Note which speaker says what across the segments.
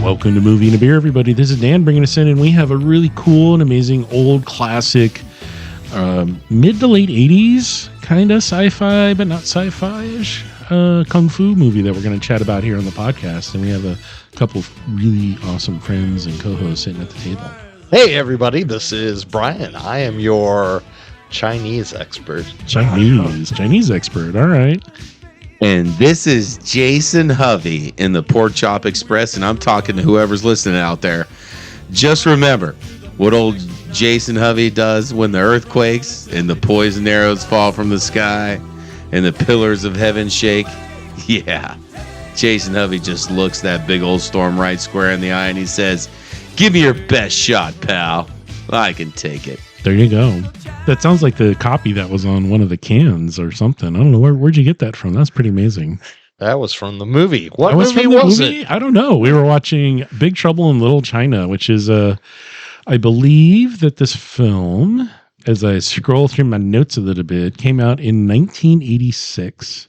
Speaker 1: Welcome to Movie and a Beer, everybody. This is Dan bringing us in, and we have a really cool and amazing old classic, mid to late 80s, kind of sci-fi, but not sci-fi-ish, kung fu movie that we're going to chat about here on the podcast. And we have a couple of really awesome friends and co-hosts sitting at the table.
Speaker 2: Hey, everybody. This is Brian. I am your Chinese expert.
Speaker 1: Chinese expert. All right.
Speaker 3: And this is Jason Hovey in the Pork Chop Express, and I'm talking to whoever's listening out there. Just remember what old Jason Hovey does when the earth quakes and the poison arrows fall from the sky and the pillars of heaven shake. Yeah, Jason Hovey just looks that big old storm right square in the eye and he says, "Give me your best shot, pal. I can take it."
Speaker 1: There you go. That sounds like the copy that was on one of the cans or something. I don't know. Where'd you get that from? That's pretty amazing.
Speaker 2: That was from the movie. What movie was it?
Speaker 1: I don't know. We were watching Big Trouble in Little China, which is, I believe that this film, as I scroll through my notes a little bit, came out in 1986.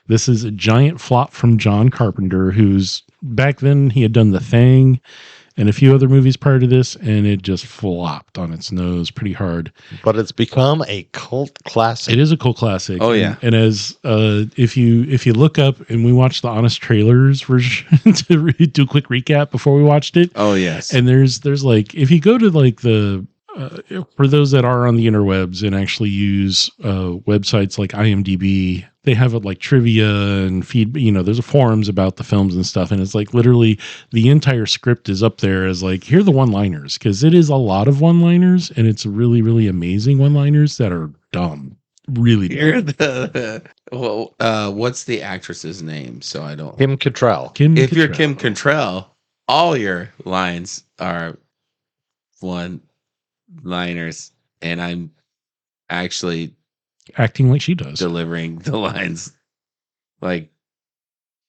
Speaker 1: This is a giant flop from John Carpenter, who's back then he had done The Thing and a few other movies prior to this, and it just flopped on its nose pretty hard.
Speaker 2: But it's become a cult classic.
Speaker 1: It is a cult classic.
Speaker 3: Oh yeah.
Speaker 1: And as if you look up, and we watched the Honest Trailers version to do a quick recap before we watched it.
Speaker 3: Oh yes.
Speaker 1: And there's like, if you go to like the for those that are on the interwebs and actually use websites like IMDb, they have like trivia and feed, there's forums about the films and stuff. And it's like literally the entire script is up there as like, here are the one-liners, because it is a lot of one-liners and it's really, really amazing one-liners that are dumb. Really dumb.
Speaker 3: What's the actress's name? So I don't.
Speaker 2: Kim Cattrall.
Speaker 3: If you're Kim Cattrall, all your lines are one-liners, and I'm actually
Speaker 1: acting like she does,
Speaker 3: delivering the lines like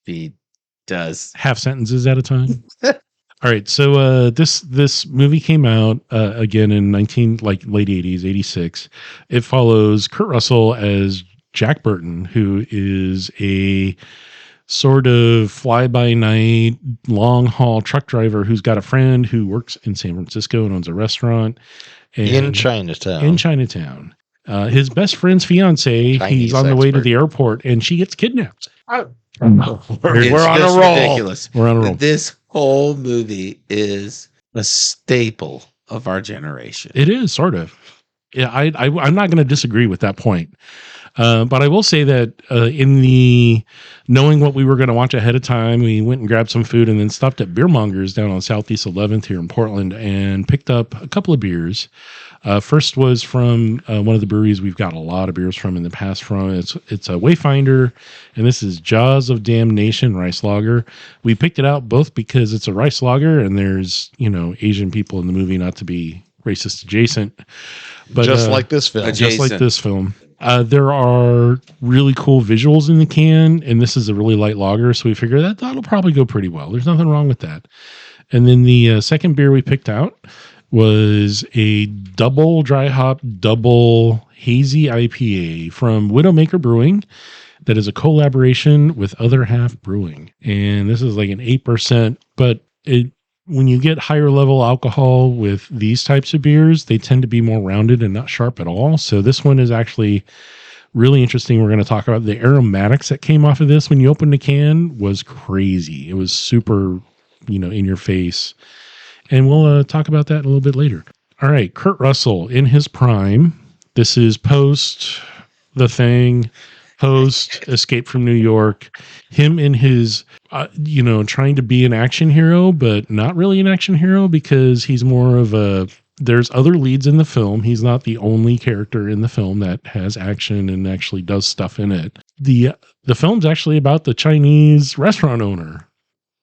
Speaker 3: he does,
Speaker 1: half sentences at a time. All right, so this movie came out again in late 80s, 86. It follows Kurt Russell as Jack Burton, who is a sort of fly-by-night, long-haul truck driver who's got a friend who works in San Francisco and owns a restaurant.
Speaker 2: In Chinatown.
Speaker 1: His best friend's fiance, he's on the way to the airport, and she gets kidnapped.
Speaker 3: We're
Speaker 2: on a roll.
Speaker 3: Ridiculous.
Speaker 1: We're on a roll.
Speaker 3: This whole movie is a staple of our generation.
Speaker 1: It is, sort of. Yeah, I'm not going to disagree with that point. But I will say that in the knowing what we were going to watch ahead of time, we went and grabbed some food and then stopped at Beer Mongers down on Southeast 11th here in Portland and picked up a couple of beers. First was from one of the breweries we've got a lot of beers from in the past from. It's a Wayfinder, and this is Jaws of Damnation Rice Lager. We picked it out both because it's a rice lager and there's, Asian people in the movie, not to be racist adjacent. But
Speaker 2: just like this film.
Speaker 1: Just like this film. There are really cool visuals in the can, and this is a really light lager, so we figure that'll probably go pretty well. There's nothing wrong with that. And then the second beer we picked out was a double dry hop, double hazy IPA from Widomaker Brewing that is a collaboration with Other Half Brewing. And this is like an 8%, but when you get higher level alcohol with these types of beers, they tend to be more rounded and not sharp at all. So this one is actually really interesting. We're going to talk about the aromatics that came off of this. When you open the can was crazy. It was super, in your face. And we'll talk about that a little bit later. All right. Kurt Russell in his prime. This is post The Thing, post Escape from New York. Him in his, trying to be an action hero, but not really an action hero because he's more of there's other leads in the film. He's not the only character in the film that has action and actually does stuff in it. The film's actually about the Chinese restaurant owner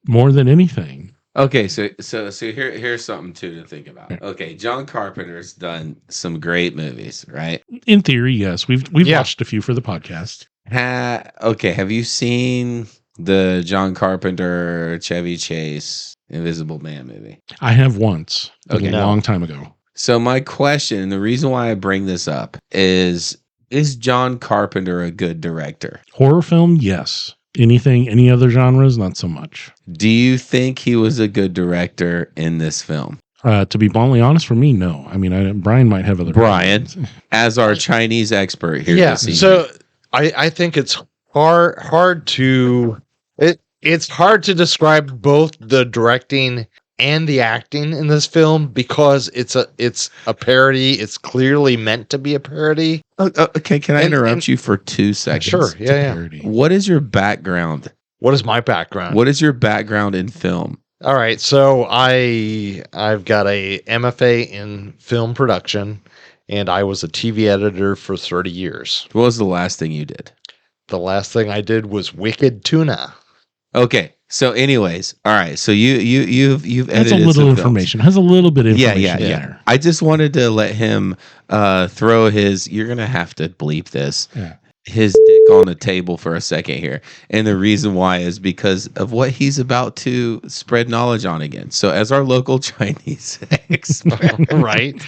Speaker 1: more than anything.
Speaker 3: Okay, so here's something too to think about. Okay, John Carpenter's done some great movies, right?
Speaker 1: In theory, yes. We've watched a few for the podcast.
Speaker 3: Have you seen the John Carpenter Chevy Chase Invisible Man movie?
Speaker 1: I have once, a long time ago.
Speaker 3: So my question, and the reason why I bring this up is John Carpenter a good director?
Speaker 1: Horror film, yes. Any other genres, not so much.
Speaker 3: Do you think he was a good director in this film?
Speaker 1: To be bluntly honest, for me, no. I mean, Brian might have other
Speaker 3: Brian,
Speaker 1: opinions.
Speaker 3: as our Chinese expert here
Speaker 2: Yeah.
Speaker 3: this evening.
Speaker 2: So I think it's hard to it's hard to describe both the directing and the acting in this film because it's a parody. It's clearly meant to be a parody.
Speaker 3: Okay, can I interrupt you for 2 seconds?
Speaker 2: Sure.
Speaker 1: It's a
Speaker 2: Yeah.
Speaker 1: parody.
Speaker 3: What is your background?
Speaker 2: What is my background?
Speaker 3: What is your background in film?
Speaker 2: All right, so I've got a MFA in film production, and I was a TV editor for 30 years.
Speaker 3: What was the last thing you did?
Speaker 2: The last thing I did was Wicked Tuna.
Speaker 3: Okay, so anyways, all right, so you've edited
Speaker 1: That's a
Speaker 3: some
Speaker 1: little
Speaker 3: films.
Speaker 1: information. Has a little bit of information.
Speaker 3: Yeah.
Speaker 1: there.
Speaker 3: I just wanted to let him throw his. You're gonna have to bleep this.
Speaker 1: Yeah.
Speaker 3: His dick on the table for a second here, and the reason why is because of what he's about to spread knowledge on again. So, as our local Chinese expert,
Speaker 2: Right?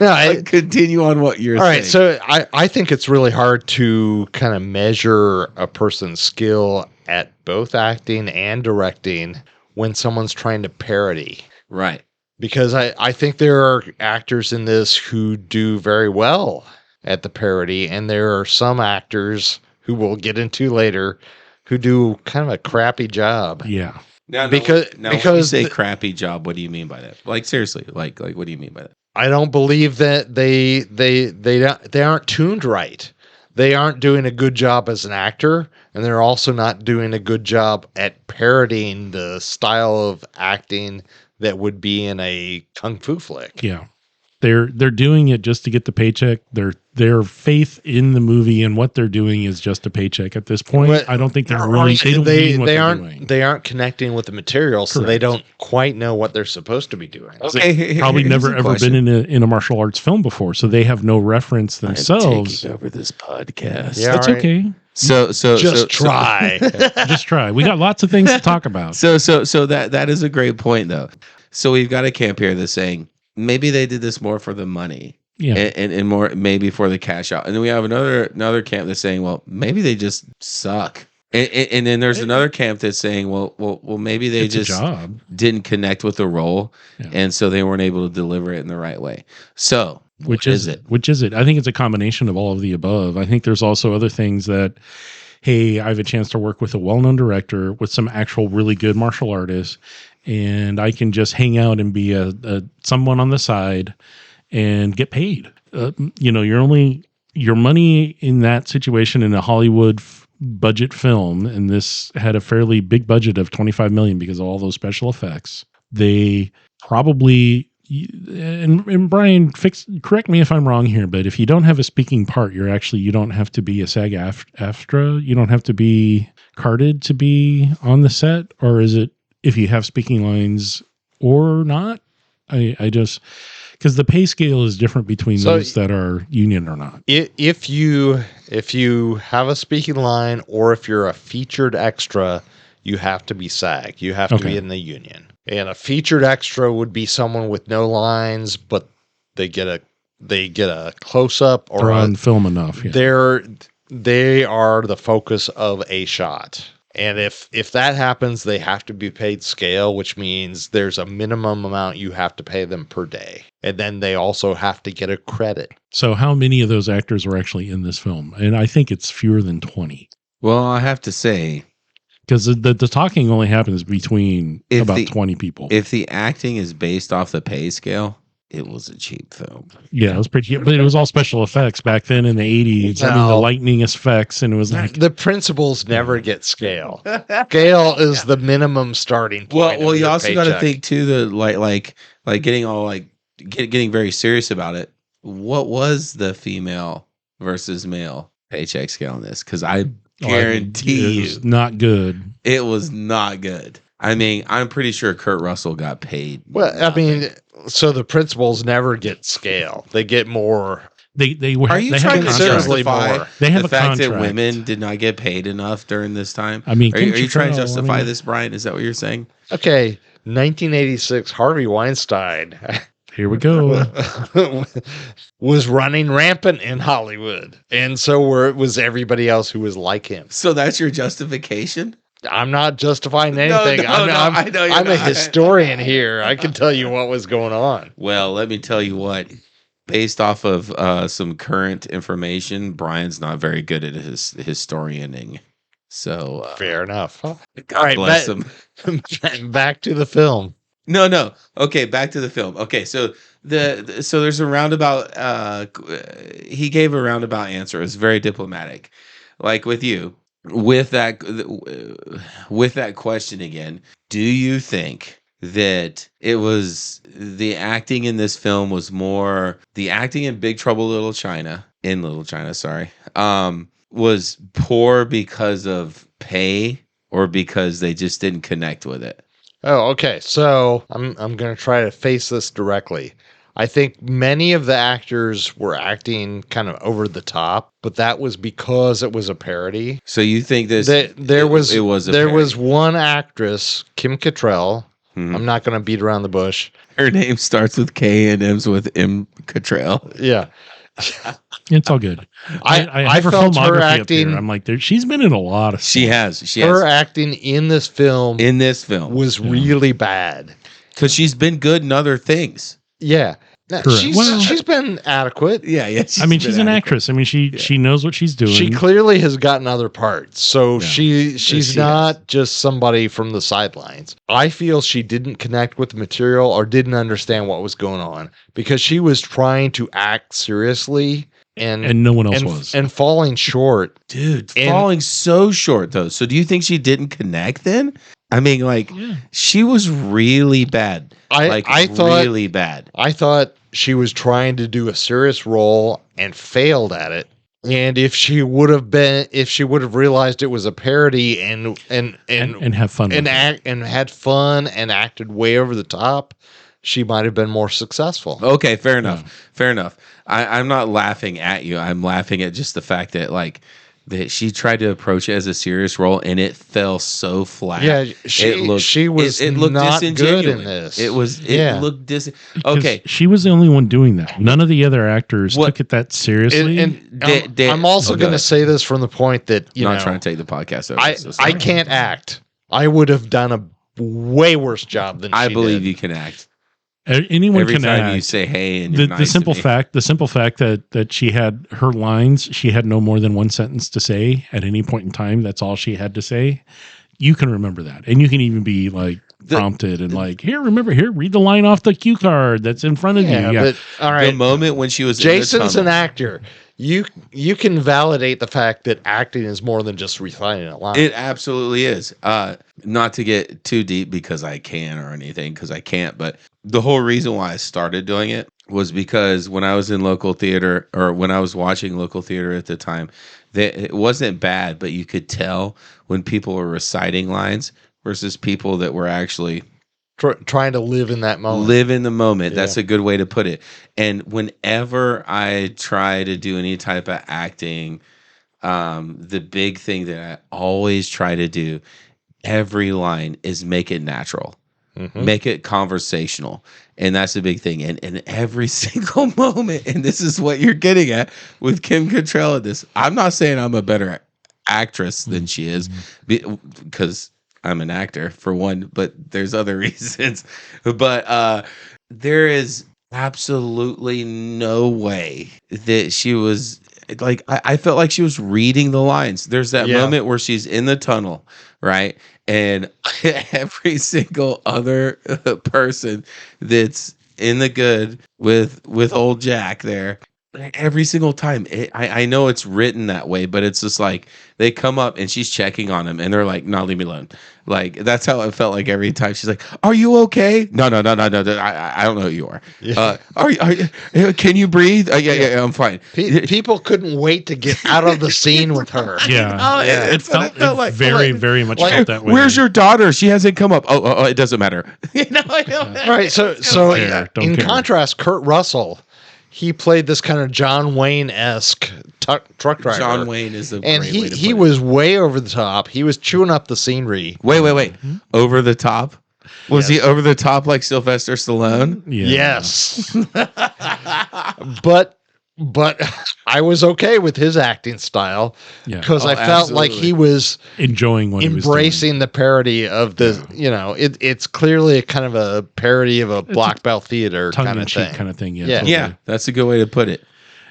Speaker 2: No,
Speaker 3: continue on what you're
Speaker 2: all
Speaker 3: saying.
Speaker 2: right, so I think it's really hard to kind of measure a person's skill at both acting and directing when someone's trying to parody.
Speaker 3: Right.
Speaker 2: Because I think there are actors in this who do very well at the parody, and there are some actors who we'll get into later who do kind of a crappy job.
Speaker 1: Yeah.
Speaker 3: Now,
Speaker 2: Because
Speaker 3: when you say crappy job, what do you mean by that? Like seriously, like what do you mean by that?
Speaker 2: I don't believe that they aren't tuned right. They aren't doing a good job as an actor, and they're also not doing a good job at parodying the style of acting that would be in a kung fu flick.
Speaker 1: Yeah. They're doing it just to get the paycheck. Their faith in the movie and what they're doing is just a paycheck at this point.
Speaker 2: But-
Speaker 1: I don't think they're really they don't mean what they're doing.
Speaker 2: They aren't connecting with the material, so they
Speaker 1: Correct.
Speaker 2: don't quite know what they're supposed to be doing.
Speaker 3: Okay,
Speaker 1: Probably
Speaker 3: here's
Speaker 1: never
Speaker 3: a
Speaker 1: ever
Speaker 3: question.
Speaker 1: been in a martial arts film before, so they have no reference themselves.
Speaker 3: I'm taking over this podcast.
Speaker 2: Yeah.
Speaker 1: That's
Speaker 2: all right.
Speaker 1: okay.
Speaker 2: Just try.
Speaker 1: Just try. We got lots of things to talk about.
Speaker 3: So that is a great point though. So we've got a camp here that's saying maybe they did this more for the money.
Speaker 1: Yeah.
Speaker 3: And more maybe for the cash out. And then we have another camp that's saying, well, maybe they just suck. And then there's another camp that's saying, well, maybe they
Speaker 1: It's a
Speaker 3: just
Speaker 1: job.
Speaker 3: didn't connect with the role,
Speaker 1: Yeah.
Speaker 3: and so they weren't able to deliver it in the right way. So,
Speaker 1: Which is it? Which is it? I think it's a combination of all of the above. I think there's also other things that, hey, I have a chance to work with a well-known director with some actual really good martial artists, and I can just hang out and be a someone on the side and get paid. Your money in that situation in a Hollywood budget film, and this had a fairly big budget of $25 million because of all those special effects. They probably, and Brian, correct me if I'm wrong here, but if you don't have a speaking part, you don't have to be a SAG-AFTRA. You don't have to be carded to be on the set, or is it if you have speaking lines or not? I just, because the pay scale is different between those that are union or not.
Speaker 2: If you have a speaking line or if you're a featured extra, you have to be SAG. You have to be in the union. And a featured extra would be someone with no lines, but they get a close up or
Speaker 1: They're on film enough. Yeah.
Speaker 2: they are the focus of a shot. And if that happens, they have to be paid scale, which means there's a minimum amount you have to pay them per day. And then they also have to get a credit.
Speaker 1: So how many of those actors were actually in this film? And I think it's fewer than 20.
Speaker 3: Well, I have to say,
Speaker 1: because the talking only happens between about 20 people.
Speaker 3: If the acting is based off the pay scale, it was a cheap film.
Speaker 1: Yeah, it was pretty, but it was all special effects back then in the 80s. I mean, the lightning effects, and it was like
Speaker 2: the principals never get scale. Scale is the minimum starting point.
Speaker 3: Well, you also got to think too the like getting all like getting very serious about it. What was the female versus male paycheck scale in this? Because I guarantee
Speaker 1: it was not good.
Speaker 3: It was not good. I mean, I'm pretty sure Kurt Russell got paid.
Speaker 2: Well, I mean, so the principals never get scale. They get more.
Speaker 1: They
Speaker 3: Are you trying to justify
Speaker 2: more.
Speaker 1: They have
Speaker 3: the
Speaker 1: a
Speaker 3: fact
Speaker 1: contract.
Speaker 3: that women did not get paid enough during this time?
Speaker 1: I mean,
Speaker 3: are you trying to justify this, Brian? Is that what you're saying?
Speaker 2: Okay, 1986, Harvey Weinstein
Speaker 1: Here we go.
Speaker 2: was running rampant in Hollywood. And so was everybody else who was like him.
Speaker 3: So that's your justification?
Speaker 2: I'm not justifying anything. I'm a historian here. I can tell you what was going on.
Speaker 3: Well, let me tell you what. Based off of some current information, Brian's not very good at his historianing. So
Speaker 2: fair enough.
Speaker 3: God bless him.
Speaker 2: Back to the film.
Speaker 3: No. Okay, back to the film. Okay, so so there's a roundabout. He gave a roundabout answer. It's very diplomatic, like with you. With that question again, do you think that it was the acting in this film was more the acting in Big Trouble in Little China, was poor because of pay or because they just didn't connect with it?
Speaker 2: Oh, okay. So I'm going to try to face this directly. I think many of the actors were acting kind of over the top, but that was because it was a parody.
Speaker 3: So you think this?
Speaker 2: There was
Speaker 3: parody.
Speaker 2: One actress, Kim Cattrall. Mm-hmm. I'm not going to beat around the bush.
Speaker 3: Her name starts with K and ends with M. Cattrall.
Speaker 2: Yeah.
Speaker 1: It's all good. I have her
Speaker 2: felt
Speaker 1: filmography
Speaker 2: her acting.
Speaker 1: Up here. I'm like, she's been in a lot of stuff.
Speaker 3: She has.
Speaker 2: Her acting in this film was really bad.
Speaker 3: Because she's been good in other things.
Speaker 2: Yeah. She's been adequate.
Speaker 3: Yeah.
Speaker 1: She's an actress. I mean, she knows what she's doing.
Speaker 2: She clearly has gotten other parts. So she's not just somebody from the sidelines. I feel she didn't connect with the material or didn't understand what was going on because she was trying to act seriously and
Speaker 1: no one else was.
Speaker 2: And falling short.
Speaker 3: Dude, falling so short though. So do you think she didn't connect then? I mean, she was really bad. I thought really bad. I thought she was trying to do a serious role and failed at it. And if she would have realized it was a parody and
Speaker 1: have fun
Speaker 2: and had fun and acted way over the top, she might have been more successful.
Speaker 3: Okay, fair enough. Yeah. Fair enough. I'm not laughing at you. I'm laughing at just the fact that that she tried to approach it as a serious role and it fell so flat.
Speaker 2: Yeah, she looked not good in this.
Speaker 3: It looked okay.
Speaker 1: She was the only one doing that. None of the other actors took it that seriously.
Speaker 2: I'm also going to say this from the point that
Speaker 3: not trying to take the podcast over.
Speaker 2: I can't act. I would have done a way worse job than
Speaker 3: I
Speaker 2: she
Speaker 3: believe
Speaker 2: did.
Speaker 3: you can act.
Speaker 1: Anyone
Speaker 3: Every
Speaker 1: can
Speaker 3: time
Speaker 1: act.
Speaker 3: You say hey and
Speaker 1: the simple fact that she had her lines, she had no more than one sentence to say at any point in time. That's all she had to say. You can remember that, and you can even be prompted and read the line off the cue card that's in front of you. Yeah,
Speaker 2: but all right.
Speaker 3: The moment when she was
Speaker 2: Jason's an actor. You can validate the fact that acting is more than just reciting a line.
Speaker 3: It absolutely is. Not to get too deep because I can or anything, because I can't, but the whole reason why I started doing it was because when I was in local theater or when I was watching local theater at the time, it wasn't bad, but you could tell when people were reciting lines versus people that were actually
Speaker 2: trying to live in that moment.
Speaker 3: Live in the moment. Yeah. That's a good way to put it. And whenever I try to do any type of acting, the big thing that I always try to do, every line, is make it natural. Mm-hmm. Make it conversational. And that's a big thing. And every single moment, and this is what you're getting at with Kim Cattrall in this. I'm not saying I'm a better actress than she is, because I'm an actor for one, but there's other reasons. But there is absolutely no way that she was I felt like she was reading the lines. There's that moment where she's in the tunnel, right? And every single other person that's in the good with old Jack there, every single time, I know it's written that way, but it's just they come up and she's checking on him and they're like, no, leave me alone. That's how it felt like every time. She's like, are you okay? No. I don't know who you are. Yeah. Are you, can you breathe? Yeah, I'm fine.
Speaker 2: People couldn't wait to get out of the scene with her.
Speaker 1: Yeah. It felt very much felt that way.
Speaker 3: Where's your daughter? She hasn't come up. Oh, it doesn't matter.
Speaker 2: All right. So in contrast, Kurt Russell, he played this kind of John Wayne-esque truck driver.
Speaker 3: John Wayne is a great way to
Speaker 2: he
Speaker 3: put
Speaker 2: was way over the top. He was chewing up the scenery.
Speaker 3: Wait. Over the top? Was he over the top like Sylvester Stallone?
Speaker 1: Yeah.
Speaker 2: Yes. But I was okay with his acting style because I felt like he was
Speaker 1: enjoying what
Speaker 2: embracing the parody of the, it's clearly a kind of a parody of a black belt theater kind of thing.
Speaker 1: Yeah.
Speaker 2: Yeah.
Speaker 3: Yeah, that's a good way to put it.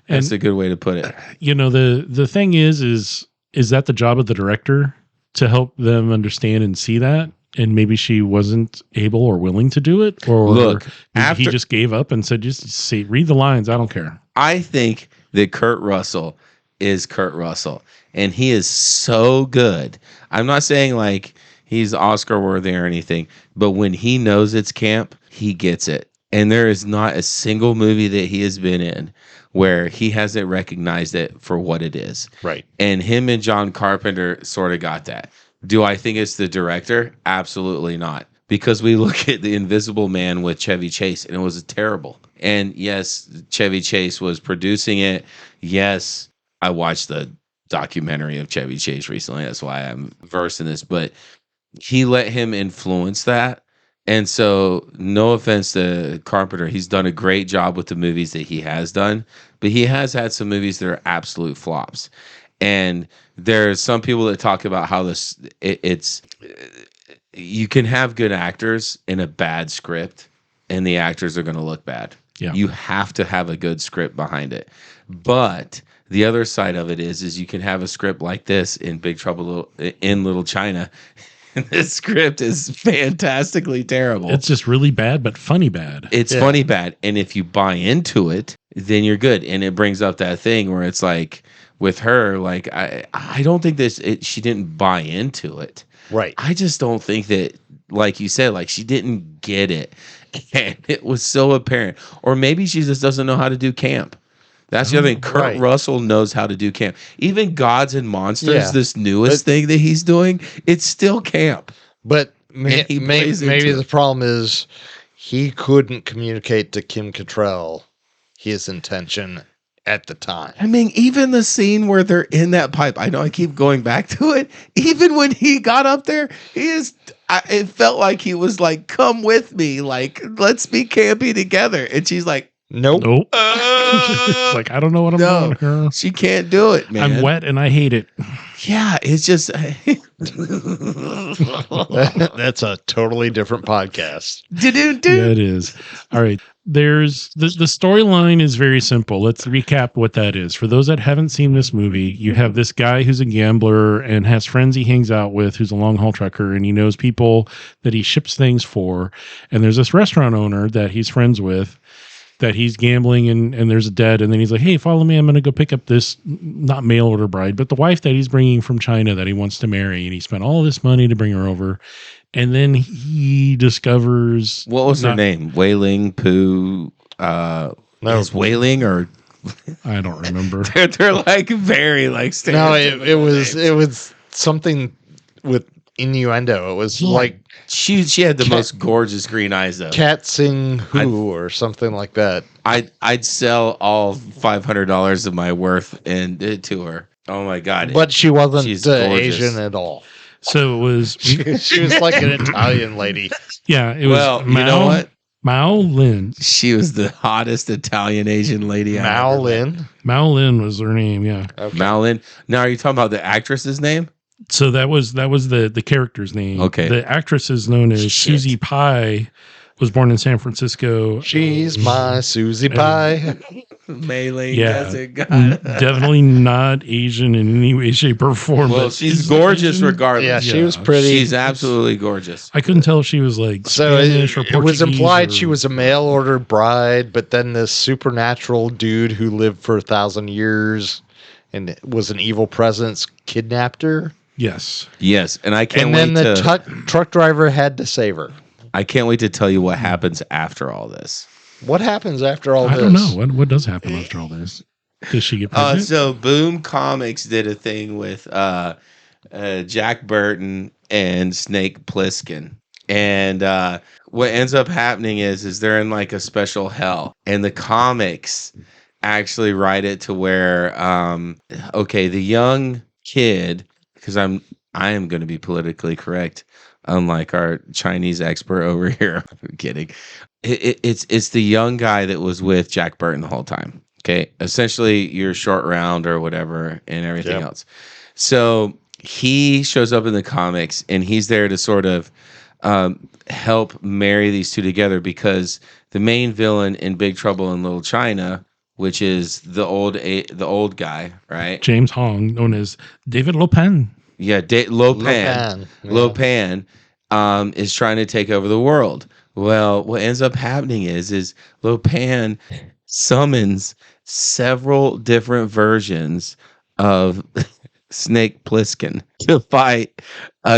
Speaker 3: That's a good way to put it.
Speaker 1: The thing is that the job of the director to help them understand and see that? And maybe she wasn't able or willing to do it, or
Speaker 3: look,
Speaker 1: he just gave up and said, "Just say, read the lines. I don't care."
Speaker 3: I think that Kurt Russell is Kurt Russell, and he is so good. I'm not saying like he's Oscar worthy or anything, but when he knows it's camp, he gets it. And there is not a single movie that he has been in where he hasn't recognized it for what it is.
Speaker 2: Right.
Speaker 3: And him and John Carpenter sort of got that. Do I think it's the director? Absolutely not. Because we look at The Invisible Man with Chevy Chase, and it was terrible. And yes, Chevy Chase was producing it. Yes, I watched the documentary of Chevy Chase recently. That's why I'm versed in this. But he let him influence that. And so, no offense to Carpenter, he's done a great job with the movies that he has done. But he has had some movies that are absolute flops. And there's some people that talk about how it's you can have good actors in a bad script and the actors are going to look bad.
Speaker 1: Yeah.
Speaker 3: You have to have a good script behind it. But the other side of it is you can have a script like this in Big Trouble in Little China. And this script is fantastically terrible.
Speaker 1: It's just really bad, but funny bad.
Speaker 3: It's funny bad. And if you buy into it, then you're good. And it brings up that thing where it's like, with her, like I don't think she didn't buy into it.
Speaker 2: Right.
Speaker 3: I just don't think that, like you said, like she didn't get it. And it was so apparent. Or maybe she just doesn't know how to do camp. That's the other thing. Kurt Russell knows how to do camp. Even Gods and Monsters, this newest thing that he's doing, it's still camp.
Speaker 2: But maybe the problem is he couldn't communicate to Kim Cattrall his intention at the time.
Speaker 3: I mean, even the scene where they're in that pipe, I know I keep going back to it. Even when he got up there, it felt like he was like, come with me. Like, let's be campy together. And she's like,
Speaker 2: nope.
Speaker 1: It's like, I don't know what I'm doing, girl.
Speaker 3: She can't do it, man.
Speaker 1: I'm wet and I hate it.
Speaker 3: Yeah, it's just...
Speaker 2: That's a totally different podcast.
Speaker 1: Yeah, it is. All right. There's the storyline is very simple. Let's recap what that is. For those that haven't seen this movie, you have this guy who's a gambler and has friends he hangs out with who's a long haul trucker, and he knows people that he ships things for. And there's this restaurant owner that he's friends with that he's gambling and there's a debt. And then he's like, hey, follow me. I'm going to go pick up this, not mail order bride, but the wife that he's bringing from China that he wants to marry. And he spent all this money to bring her over. And then he discovers...
Speaker 3: What was her name? Wei-Ling Poo?
Speaker 2: No.
Speaker 3: Is Wei-Ling or...
Speaker 1: I don't remember.
Speaker 3: they're like very like...
Speaker 2: No, it was something with innuendo. It was like...
Speaker 3: She had the most gorgeous green eyes though.
Speaker 2: Cat Sing Hu or something like that.
Speaker 3: I'd sell all $500 of my worth to her. Oh my God.
Speaker 2: But she wasn't Asian at all.
Speaker 1: So it was...
Speaker 2: she was like an Italian lady.
Speaker 1: Yeah, it was...
Speaker 3: Well, you know what?
Speaker 1: Mao Lin.
Speaker 3: She was the hottest Italian Asian lady.
Speaker 2: Mao Lin?
Speaker 1: Mao Lin was her name, yeah.
Speaker 3: Okay. Mao Lin. Now, are you talking about the actress's name?
Speaker 1: So that was the character's name.
Speaker 3: Okay.
Speaker 1: The actress is known as Susie Pie, was born in San Francisco.
Speaker 2: She's my Susie Pie.
Speaker 3: Mei-Ling,
Speaker 1: definitely not Asian in any way, shape, or form.
Speaker 3: Well, she's gorgeous Asian? Regardless.
Speaker 2: Yeah, she was pretty.
Speaker 3: She's absolutely gorgeous.
Speaker 1: I couldn't tell if she was like Spanish or Portuguese.
Speaker 2: It was implied she was a mail order bride, but then this supernatural dude who lived for 1,000 years and was an evil presence kidnapped her.
Speaker 1: Yes.
Speaker 3: And I can't wait
Speaker 2: to... And then the truck driver had to save her.
Speaker 3: I can't wait to tell you what happens after all this.
Speaker 2: What happens after all this?
Speaker 1: I don't know. What does happen after all this? Does she get pregnant?
Speaker 3: So Boom Comics did a thing with Jack Burton and Snake Plissken. And what ends up happening is they're in like a special hell. And the comics actually write it to where, the young kid... Because I'm I am going to be politically correct, unlike our Chinese expert over here. I'm kidding. It's the young guy that was with Jack Burton the whole time. Okay, essentially your short round or whatever, and everything else. So he shows up in the comics, and he's there to sort of help marry these two together, because the main villain in Big Trouble in Little China, which is the old guy, right?
Speaker 1: James Hong, known as David Lopan.
Speaker 3: Yeah, Lopan. Lopan is trying to take over the world. Well, what ends up happening is Lopan summons several different versions of Snake Plissken to fight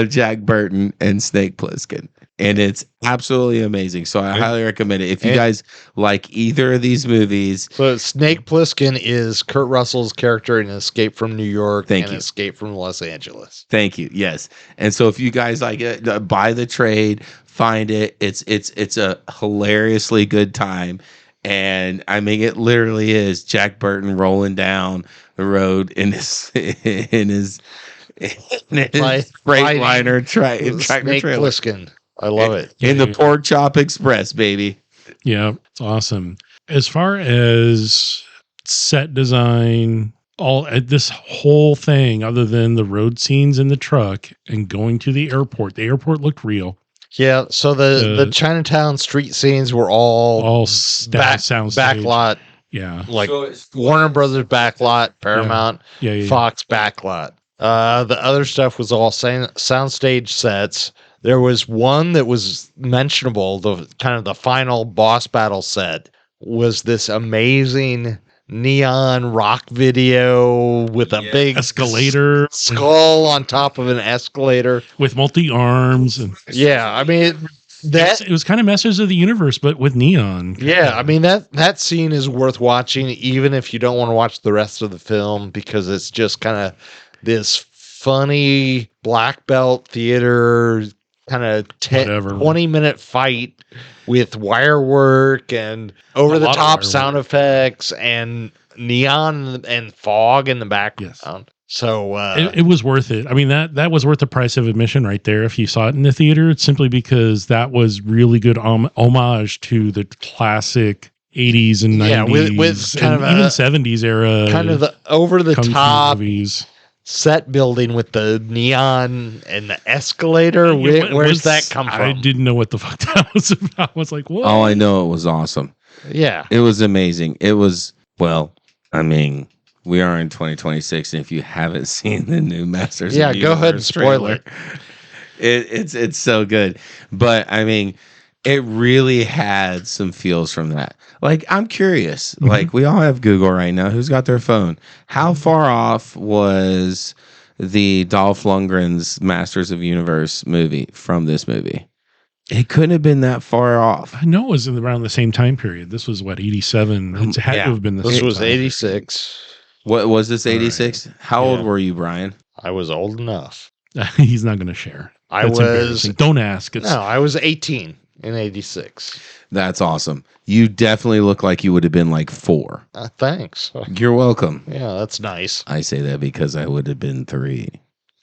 Speaker 3: Jack Burton and Snake Plissken. And it's absolutely amazing. So I highly recommend it. If you guys like either of these movies.
Speaker 2: So Snake Plissken is Kurt Russell's character in Escape from New York and Escape from Los Angeles.
Speaker 3: Thank you. Yes. And so if you guys like it, buy the trade, find it. It's a hilariously good time. And I mean, it literally is Jack Burton rolling down the road in his Freightliner tractor trailer.
Speaker 2: Plissken. I love it.
Speaker 3: In the Pork Chop Express, baby.
Speaker 1: Yeah, it's awesome. As far as set design, this whole thing, other than the road scenes in the truck and going to the airport looked real.
Speaker 2: Yeah, so the Chinatown street scenes were all backlot.
Speaker 1: Yeah,
Speaker 2: like Warner Brothers backlot, Paramount, Fox backlot. The other stuff was all soundstage sets. There was one that was mentionable. The kind of the final boss battle set was this amazing neon rock video with a big
Speaker 1: escalator
Speaker 2: skull on top of an escalator
Speaker 1: with multi arms. And
Speaker 2: I mean
Speaker 1: it was kind of Masters of the Universe, but with neon.
Speaker 2: Yeah, I mean that scene is worth watching, even if you don't want to watch the rest of the film, because it's just kind of this funny black belt theater kind of 20-minute fight with wire work and over the top sound effects and neon and fog in the background.
Speaker 1: Yes.
Speaker 2: So
Speaker 1: it was worth it. I mean, that was worth the price of admission right there. If you saw it in the theater, it's simply because that was really good homage to the classic 80s and 90s,
Speaker 2: with kind
Speaker 1: and
Speaker 2: of
Speaker 1: even 70s era,
Speaker 2: kind of the over the top
Speaker 1: movies.
Speaker 2: Set building with the neon and the escalator. Where's that come from?
Speaker 1: I didn't know what the fuck that was about. I was like, what?
Speaker 3: Oh, I know, it was awesome.
Speaker 2: Yeah.
Speaker 3: It was amazing. It was, well, I mean, we are in 2026, and if you haven't seen the new Masters of the
Speaker 2: go ahead and spoil it.
Speaker 3: It's so good. But I mean, it really had some feels from that. Like, I'm curious. Mm-hmm. Like, we all have Google right now. Who's got their phone? How far off was the Dolph Lundgren's Masters of Universe movie from this movie? It couldn't have been that far off.
Speaker 1: I know it was around the same time period. This was, 87? It had to have been the same.
Speaker 2: This was 86.
Speaker 3: What was this, 86? Right. How old were you, Brian?
Speaker 2: I was old enough.
Speaker 1: He's not going to share. Don't ask.
Speaker 2: I was 18 in 86.
Speaker 3: That's awesome. You definitely look like you would have been like 4.
Speaker 2: Thanks.
Speaker 3: You're welcome.
Speaker 2: Yeah, that's nice.
Speaker 3: I say that because I would have been 3.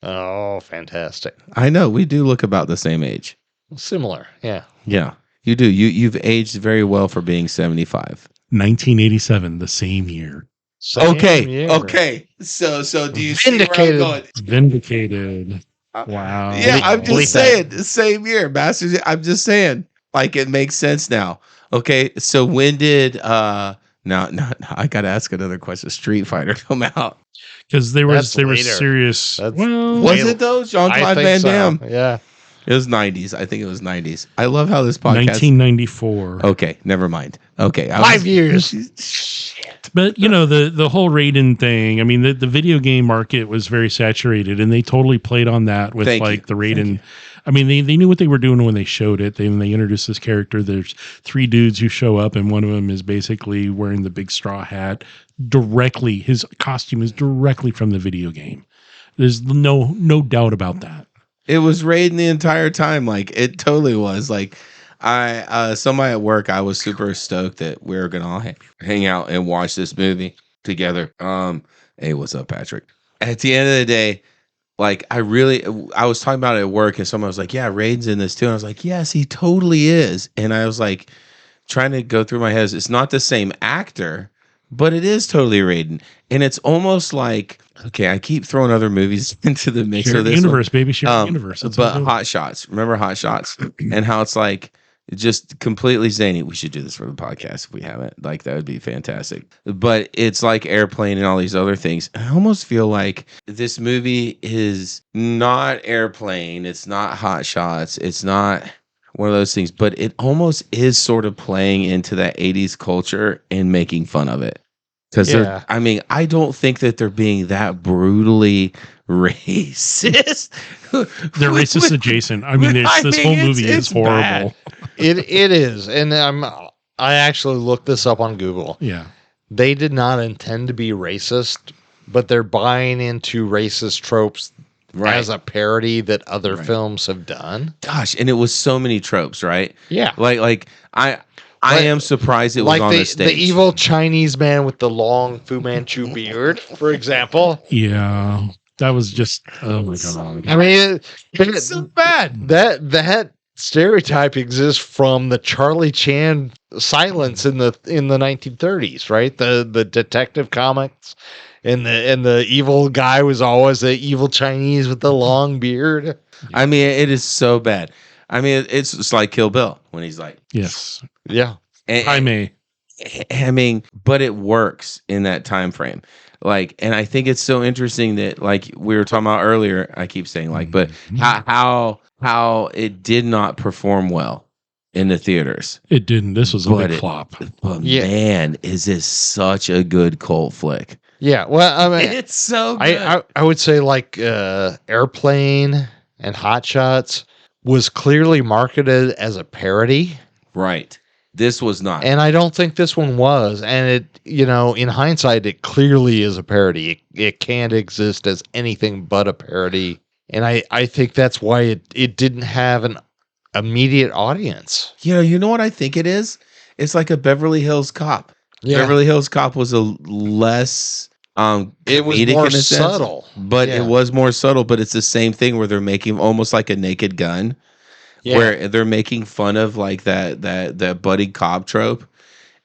Speaker 2: Oh, fantastic.
Speaker 3: I know. We do look about the same age.
Speaker 2: Similar, yeah.
Speaker 3: Yeah, you do. You've aged very well for being 75.
Speaker 1: 1987, the same year.
Speaker 3: Okay. So do you see where I'm going?
Speaker 1: Vindicated. Wow.
Speaker 3: Yeah, I'm just saying, the same year, Masters. I'm just saying, like, it makes sense now. Okay, so when did now I gotta ask another question. Street Fighter come out?
Speaker 1: Because they were serious.
Speaker 3: Was it though? Jean-Claude Van Damme.
Speaker 2: Yeah.
Speaker 3: It was 90s. I think it was 90s. I love how this podcast.
Speaker 1: 1994.
Speaker 3: Okay, never mind. Okay,
Speaker 2: 5 years.
Speaker 3: Shit.
Speaker 1: But the whole Raiden thing. I mean, the video game market was very saturated, and they totally played on that with the Raiden. I mean, they knew what they were doing when they showed it. They introduced this character. There's 3 dudes who show up, and one of them is basically wearing the big straw hat. Directly, his costume is directly from the video game. There's no doubt about that.
Speaker 3: It was Raiden the entire time. Like, it totally was. Like, somebody at work, I was super stoked that we were gonna all hang out and watch this movie together. Hey, what's up, Patrick? At the end of the day, like I was talking about it at work, and someone was like, "Yeah, Raiden's in this too." And I was like, "Yes, he totally is." And I was like, trying to go through my head, it's not the same actor, but it is totally Raiden. And it's almost like, okay, I keep throwing other movies into the mix of this
Speaker 1: universe,
Speaker 3: one.
Speaker 1: baby, share universe. That's
Speaker 3: but Hot Shots, remember Hot Shots, and how it's like just completely zany. We should do this for the podcast if we haven't. Like that would be fantastic. But it's like Airplane and all these other things. I almost feel like this movie is not Airplane. It's not Hot Shots. It's not one of those things. But it almost is sort of playing into that 80s culture and making fun of it. Because I mean, I don't think that they're being that brutally racist.
Speaker 1: They're racist adjacent. I mean, this whole movie is horrible.
Speaker 2: It is, and I actually looked this up on Google.
Speaker 1: Yeah,
Speaker 2: they did not intend to be racist, but they're buying into racist tropes as a parody that other films have done.
Speaker 3: Gosh, and it was so many tropes, right?
Speaker 2: Yeah,
Speaker 3: like I am surprised it was
Speaker 2: like
Speaker 3: on the stage.
Speaker 2: The evil Chinese man with the long Fu Manchu beard, for example.
Speaker 1: Yeah, that was just, oh my God.
Speaker 2: I mean,
Speaker 3: it's so bad.
Speaker 2: That stereotype exists from the Charlie Chan silence in the 1930s, right? The detective comics, and the evil guy was always the evil Chinese with the long beard.
Speaker 3: I mean, it is so bad. I mean, it's like Kill Bill when he's like,
Speaker 1: yes,
Speaker 2: yeah,
Speaker 1: I
Speaker 3: mean, but it works in that time frame. Like, and I think it's so interesting that, like we were talking about earlier, I keep saying like, but how it did not perform well in the theaters.
Speaker 1: It didn't. This was a big flop.
Speaker 3: But man, is this such a good cult flick?
Speaker 2: Yeah, well, I mean,
Speaker 3: it's so good.
Speaker 2: I would say like Airplane and Hot Shots was clearly marketed as a parody.
Speaker 3: Right. This was not.
Speaker 2: And I don't think this one was. And it, in hindsight, it clearly is a parody. It can't exist as anything but a parody. And I think that's why it didn't have an immediate audience.
Speaker 3: You know what I think it is? It's like a Beverly Hills Cop. Yeah. Beverly Hills Cop was a less
Speaker 2: it was more subtle.
Speaker 3: But it was more subtle, but it's the same thing where they're making almost like a Naked Gun. Yeah. Where they're making fun of like that buddy cop trope,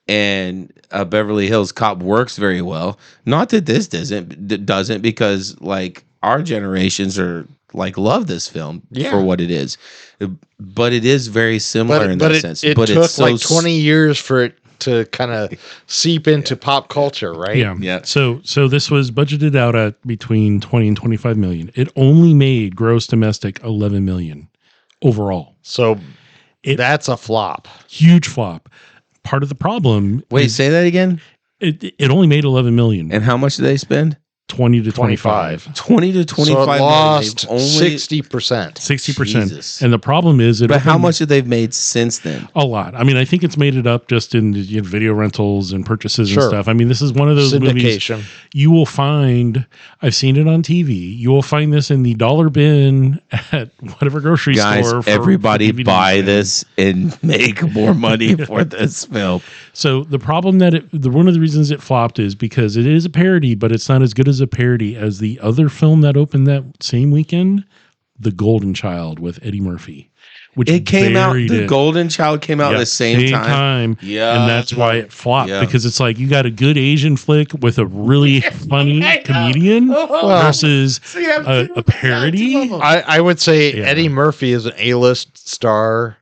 Speaker 3: and Beverly Hills Cop works very well. Not that this doesn't, because like our generations are like love this film for what it is, but it is very similar in that sense.
Speaker 2: But it took like 20 years for it to kind of seep into pop culture, right?
Speaker 1: Yeah. So this was budgeted out at between 20 and 25 million. It only made gross domestic 11 million. Overall.
Speaker 2: So that's a flop.
Speaker 1: Huge flop. Part of the problem.
Speaker 3: Wait, say that again?
Speaker 1: It only made 11 million.
Speaker 3: And how much did they spend?
Speaker 1: 20 to 25.
Speaker 3: 20 to 25.
Speaker 2: So it lost only 60%.
Speaker 1: 60%.
Speaker 3: Jesus.
Speaker 1: And the problem is
Speaker 3: but how much have they made since then?
Speaker 1: A lot. I mean, I think it's made it up just in video rentals and purchases and stuff. I mean, this is one of those movies you will find. I've seen it on TV. You will find this in the dollar bin at whatever grocery store.
Speaker 3: Everybody buy this and make more money for this film.
Speaker 1: So the problem that one of the reasons it flopped is because it is a parody, but it's not as good as a parody as the other film that opened that same weekend, The Golden Child with Eddie Murphy. Which
Speaker 3: it came out. The Golden Child came out at the same time.
Speaker 1: Yeah, and that's why it flopped because it's like you got a good Asian flick with a really funny comedian versus a parody.
Speaker 2: I would say Eddie Murphy is an A-list star.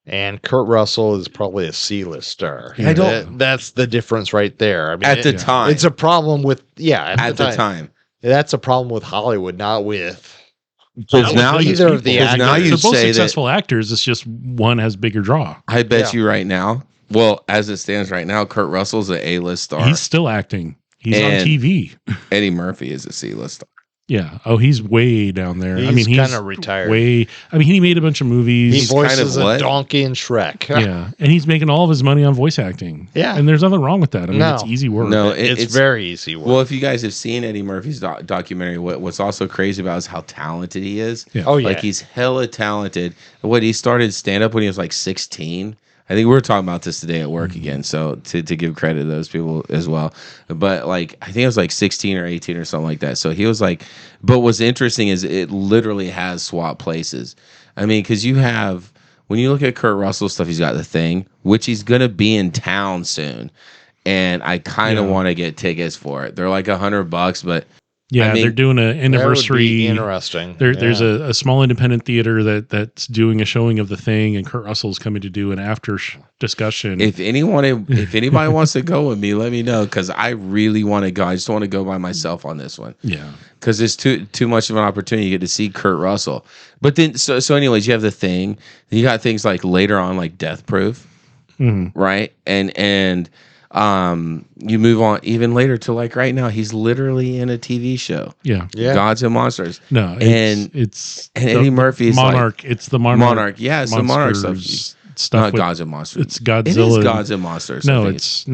Speaker 2: And Kurt Russell is probably a C-list star. That's the difference right there. I mean,
Speaker 3: at the time,
Speaker 2: it's a problem with at the
Speaker 3: time.
Speaker 2: That's a problem with Hollywood, not with.
Speaker 3: Because now
Speaker 2: either of the actors.
Speaker 1: Now you both successful actors. It's just one has bigger draw.
Speaker 3: I bet you right now. Well, as it stands right now, Kurt Russell's an A-list star.
Speaker 1: He's still acting. He's on TV.
Speaker 3: Eddie Murphy is a C-list star.
Speaker 1: Yeah. Oh, he's way down there.
Speaker 2: He's kind of retired.
Speaker 1: He made a bunch of movies.
Speaker 2: He voices a donkey in Shrek.
Speaker 1: Yeah. And he's making all of his money on voice acting.
Speaker 2: Yeah.
Speaker 1: And there's nothing wrong with that. I mean, it's easy work.
Speaker 3: No,
Speaker 2: it's very easy work.
Speaker 3: Well, if you guys have seen Eddie Murphy's documentary, what's also crazy about is how talented he is.
Speaker 1: Yeah.
Speaker 2: Oh, yeah.
Speaker 3: Like he's hella talented. He started stand-up when he was like 16. I think we were talking about this today at work again. So to give credit to those people as well. But like, I think it was like 16 or 18 or something like that. So he was like, but what's interesting is it literally has swap places. I mean, because you have, when you look at Kurt Russell stuff, he's got The Thing, which he's going to be in town soon. And I kind of want to get tickets for it. They're like $100, but
Speaker 1: yeah, I mean, they're doing an anniversary.
Speaker 2: Interesting.
Speaker 1: There's a small independent theater that's doing a showing of The Thing, and Kurt Russell's coming to do an after discussion.
Speaker 3: If anybody wants to go with me, let me know, because I really want to go. I just want to go by myself on this one.
Speaker 1: Yeah,
Speaker 3: because it's too much of an opportunity to get to see Kurt Russell. But then, so anyways, you have The Thing. You got things like later on, like Death Proof, right? And you move on even later to like right now, he's literally in a TV show.
Speaker 1: Yeah.
Speaker 3: Gods and Monsters.
Speaker 1: No,
Speaker 3: it's Eddie Murphy's
Speaker 1: Monarch.
Speaker 3: Like,
Speaker 1: it's the Monarch.
Speaker 3: Yeah, it's the Monarch stuff.
Speaker 1: Stuff
Speaker 3: not Gods and Monsters.
Speaker 1: It's Godzilla.
Speaker 3: It is Gods and Monsters.
Speaker 1: No, it's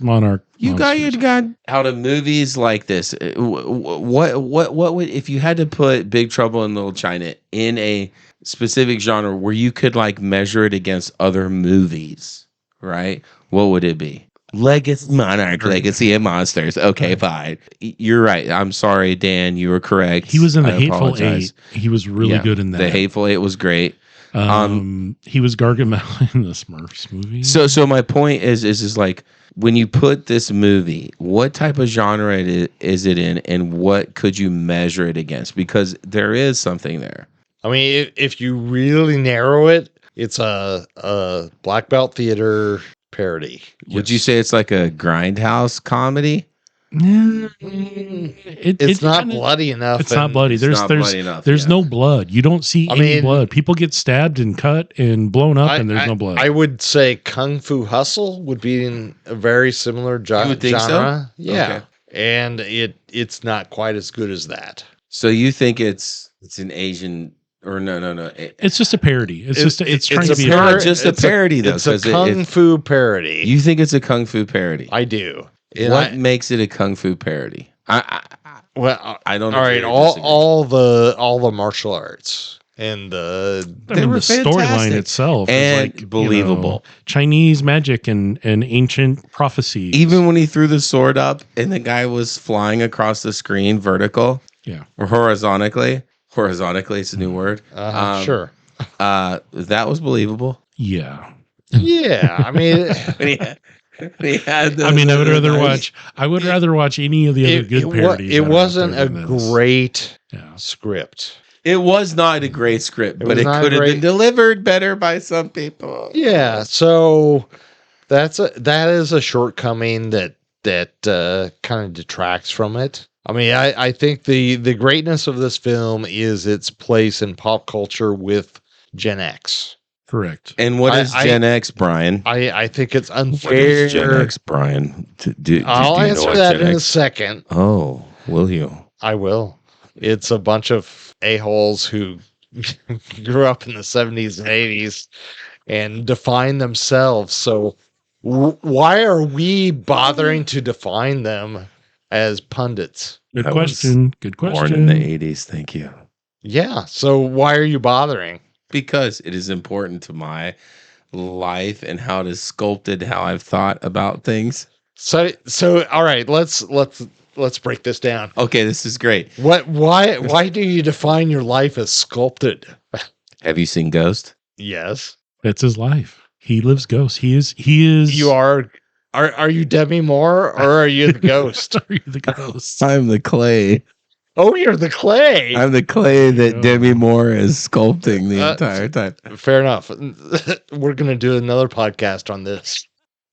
Speaker 1: Monarch.
Speaker 3: You got out of movies like this. What would, if you had to put Big Trouble in Little China in a specific genre where you could like measure it against other movies, right? What would it be? Legacy Monarch, Legacy of Monsters. Okay, fine. You're right. I'm sorry, Dan. You were correct.
Speaker 1: He was in The Hateful Eight. He was really good in that.
Speaker 3: The Hateful Eight was great.
Speaker 1: He was Gargamel in the Smurfs movie.
Speaker 3: So my point is like, when you put this movie, what type of genre is it in, and what could you measure it against? Because there is something there.
Speaker 2: I mean, if you really narrow it, it's a black belt theater parody.
Speaker 3: Would you say it's like a grindhouse comedy?
Speaker 2: It's not bloody enough.
Speaker 1: It's not bloody. There's no blood. You don't see any blood. People get stabbed and cut and blown up, and there's no blood.
Speaker 2: I would say Kung Fu Hustle would be in a very similar genre.
Speaker 3: So?
Speaker 2: Yeah, okay. And it's not quite as good as that.
Speaker 3: So you think it's an Asian? Or no.
Speaker 1: It's just a parody. It's trying to be
Speaker 3: a parody, though.
Speaker 2: It's a kung fu parody.
Speaker 3: You think it's a kung fu parody?
Speaker 2: I do.
Speaker 3: What makes it a kung fu parody? I don't.
Speaker 2: All right, all the martial arts and the
Speaker 1: storyline itself
Speaker 3: and
Speaker 1: is like,
Speaker 3: believable.
Speaker 1: Chinese magic and ancient prophecy.
Speaker 3: Even when he threw the sword up and the guy was flying across the screen vertical, or horizontally. Horizontally, it's a new word.
Speaker 2: Sure.
Speaker 3: That was believable.
Speaker 1: Yeah.
Speaker 2: Yeah. I mean,
Speaker 1: I would rather watch any of the other good parodies.
Speaker 2: It wasn't a great script.
Speaker 3: It was not a great script, but it could have been delivered better by some people.
Speaker 2: Yeah. So that is a shortcoming that kind of detracts from it. I mean, I think the greatness of this film is its place in pop culture with Gen X.
Speaker 1: Correct.
Speaker 3: And what is Gen X, Brian?
Speaker 2: I think it's unfair.
Speaker 3: What is Gen X, Brian?
Speaker 2: I'll answer that in a second.
Speaker 3: Oh, will you?
Speaker 2: I will. It's a bunch of a-holes who grew up in the 70s and 80s and define themselves. So why are we bothering to define them as pundits?
Speaker 1: Good question.
Speaker 3: Born in the 80s. Thank you.
Speaker 2: Yeah. So why are you bothering?
Speaker 3: Because it is important to my life and how it is sculpted, how I've thought about things.
Speaker 2: So all right, let's break this down.
Speaker 3: Okay, this is great.
Speaker 2: Why do you define your life as sculpted?
Speaker 3: Have you seen Ghost?
Speaker 2: Yes.
Speaker 1: That's his life. He lives Ghost. He is
Speaker 2: You are you Demi Moore, or are you the ghost?
Speaker 1: Are you the ghost?
Speaker 3: I'm the clay.
Speaker 2: Oh, you're the clay.
Speaker 3: I'm the clay that Demi Moore is sculpting the entire time.
Speaker 2: Fair enough. We're going to do another podcast on this.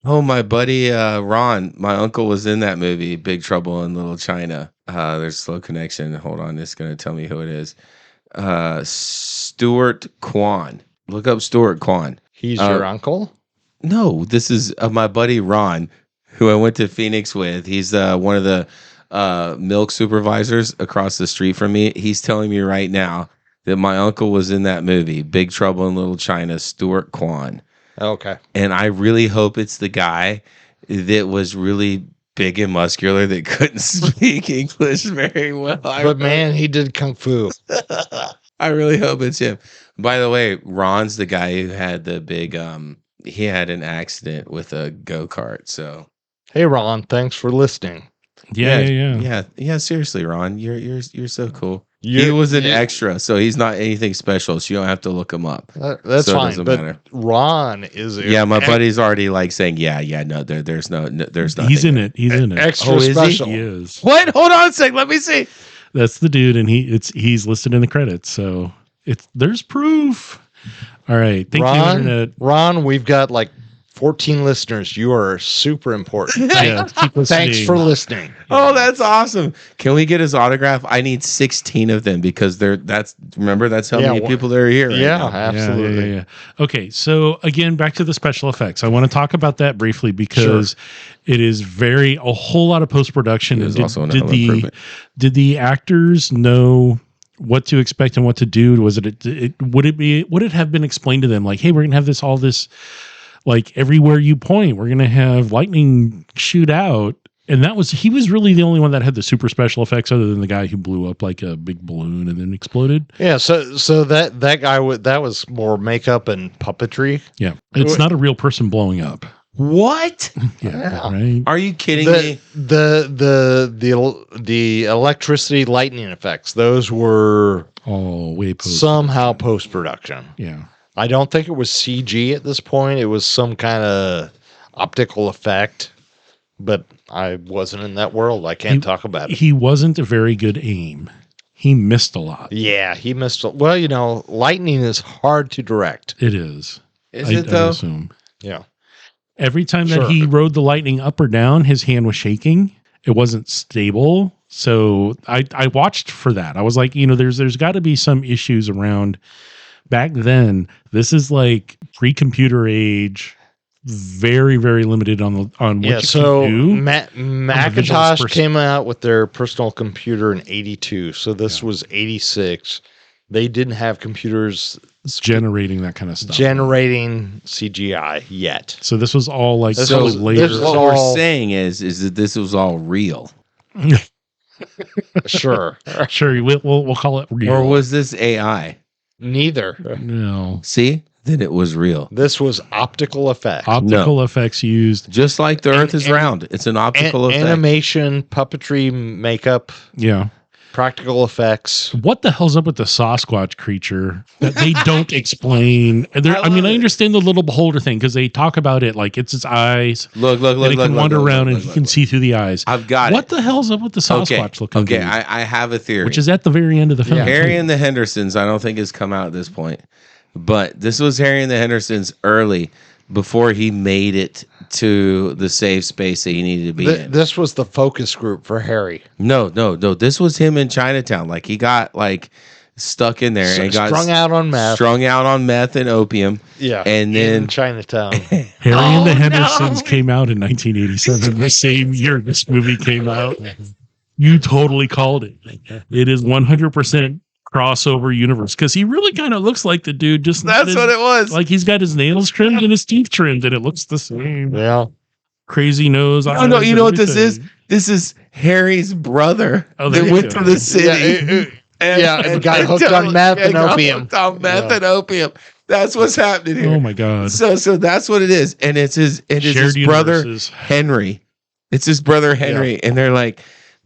Speaker 3: Oh, my buddy Ron, my uncle was in that movie, Big Trouble in Little China. There's slow connection. Hold on, it's going to tell me who it is. Stuart Kwan. Look up Stuart Kwan.
Speaker 2: He's your uncle?
Speaker 3: No, this is my buddy Ron, who I went to Phoenix with. He's one of the milk supervisors across the street from me. He's telling me right now that my uncle was in that movie, Big Trouble in Little China, Stuart Kwan.
Speaker 2: Okay.
Speaker 3: And I really hope it's the guy that was really big and muscular that couldn't speak English very well.
Speaker 2: But man, he did Kung Fu.
Speaker 3: I really hope it's him. By the way, Ron's the guy who had the big he had an accident with a go-kart. So
Speaker 2: Hey, Ron, thanks for listening.
Speaker 3: Yeah. Seriously, Ron, you're so cool. He was an extra, so he's not anything special. So you don't have to look him up.
Speaker 2: That's
Speaker 3: so
Speaker 2: fine.
Speaker 3: It doesn't
Speaker 2: But
Speaker 3: matter.
Speaker 2: Ron is.
Speaker 3: My buddy's already like saying, no, there's nothing.
Speaker 1: He's in it. He's in it.
Speaker 2: Extra
Speaker 3: is he?
Speaker 2: special.
Speaker 1: He is.
Speaker 3: What? Hold on a sec. Let me see.
Speaker 1: That's the dude, and he's listed in the credits. So there's proof. All right. Thank you, Internet.
Speaker 2: Ron, we've got like 14 listeners. You are super important.
Speaker 1: Yeah, keep listening.
Speaker 2: Thanks for listening.
Speaker 3: Oh, that's awesome. Can we get his autograph? I need 16 of them because that's how many people there are here. Right now.
Speaker 2: Absolutely.
Speaker 1: Yeah. Okay, so again, back to the special effects. I want to talk about that briefly because it is a whole lot of post-production. Did the actors know what to expect and what to do? Would it have been explained to them like, hey, we're gonna have all this like everywhere you point, we're gonna have lightning shoot out, and he was really the only one that had the super special effects, other than the guy who blew up like a big balloon and then exploded.
Speaker 2: Yeah, so that guy that was more makeup and puppetry.
Speaker 1: Yeah, it's not a real person blowing up.
Speaker 3: What?
Speaker 1: Yeah, right.
Speaker 3: Are you kidding me?
Speaker 2: The electricity lightning effects, those were
Speaker 1: way
Speaker 2: somehow post production.
Speaker 1: Yeah.
Speaker 2: I don't think it was CG at this point. It was some kind of optical effect, but I wasn't in that world. I can't talk about it.
Speaker 1: He wasn't a very good aim. He missed a lot.
Speaker 2: Yeah, he missed. Well, lightning is hard to direct.
Speaker 1: It is.
Speaker 3: Is it though?
Speaker 1: I assume.
Speaker 2: Yeah.
Speaker 1: Every time that he rode the lightning up or down, his hand was shaking. It wasn't stable. So I watched for that. I was like, there's got to be some issues around. Back then, this is like pre-computer age, very, very limited on what you can do.
Speaker 2: Macintosh came out with their personal computer in 82, so this was 86. They didn't have computers
Speaker 1: generating that kind of stuff,
Speaker 2: generating CGI yet.
Speaker 1: So this was all like
Speaker 3: later. What we're saying is that this was all real.
Speaker 2: Sure.
Speaker 1: We'll call it real.
Speaker 3: Or was this AI?
Speaker 2: Neither.
Speaker 1: No.
Speaker 3: See? Then it was real.
Speaker 2: This was optical effects.
Speaker 1: Optical effects used.
Speaker 3: Just like the Earth is round. It's an optical effect.
Speaker 2: Animation, puppetry, makeup.
Speaker 1: Yeah.
Speaker 2: Practical effects.
Speaker 1: What the hell's up with the Sasquatch creature that they don't explain? I understand the little beholder thing because they talk about it like it's its eyes.
Speaker 3: Look.
Speaker 1: And it can wander around and he can see through the eyes.
Speaker 3: I've got it.
Speaker 1: What the hell's up with the Sasquatch looking?
Speaker 3: Okay, I have a theory.
Speaker 1: Which is at the very end of the film.
Speaker 3: Yeah. Harry and the Hendersons, I don't think has come out at this point. But this was Harry and the Hendersons early before he made it to the safe space that he needed to be in.
Speaker 2: This was the focus group for Harry.
Speaker 3: No. This was him in Chinatown. Like he got like stuck in there and got
Speaker 2: strung out on meth
Speaker 3: and opium.
Speaker 2: Yeah.
Speaker 3: And then
Speaker 2: in Chinatown.
Speaker 1: Harry and the Hendersons came out in 1987, the same year this movie came out. You totally called it. It is 100% crossover universe because he really kind of looks like the dude.
Speaker 3: That's what it was.
Speaker 1: Like he's got his nails trimmed and his teeth trimmed, and it looks the same.
Speaker 2: Yeah,
Speaker 1: crazy nose.
Speaker 3: No, you know what this is? This is Harry's brother that went to the city.
Speaker 2: And got hooked on meth and opium.
Speaker 3: That's what's happening here.
Speaker 1: Oh my god!
Speaker 3: So that's what it is, and it's his brother Henry. It's his brother Henry, and they're like,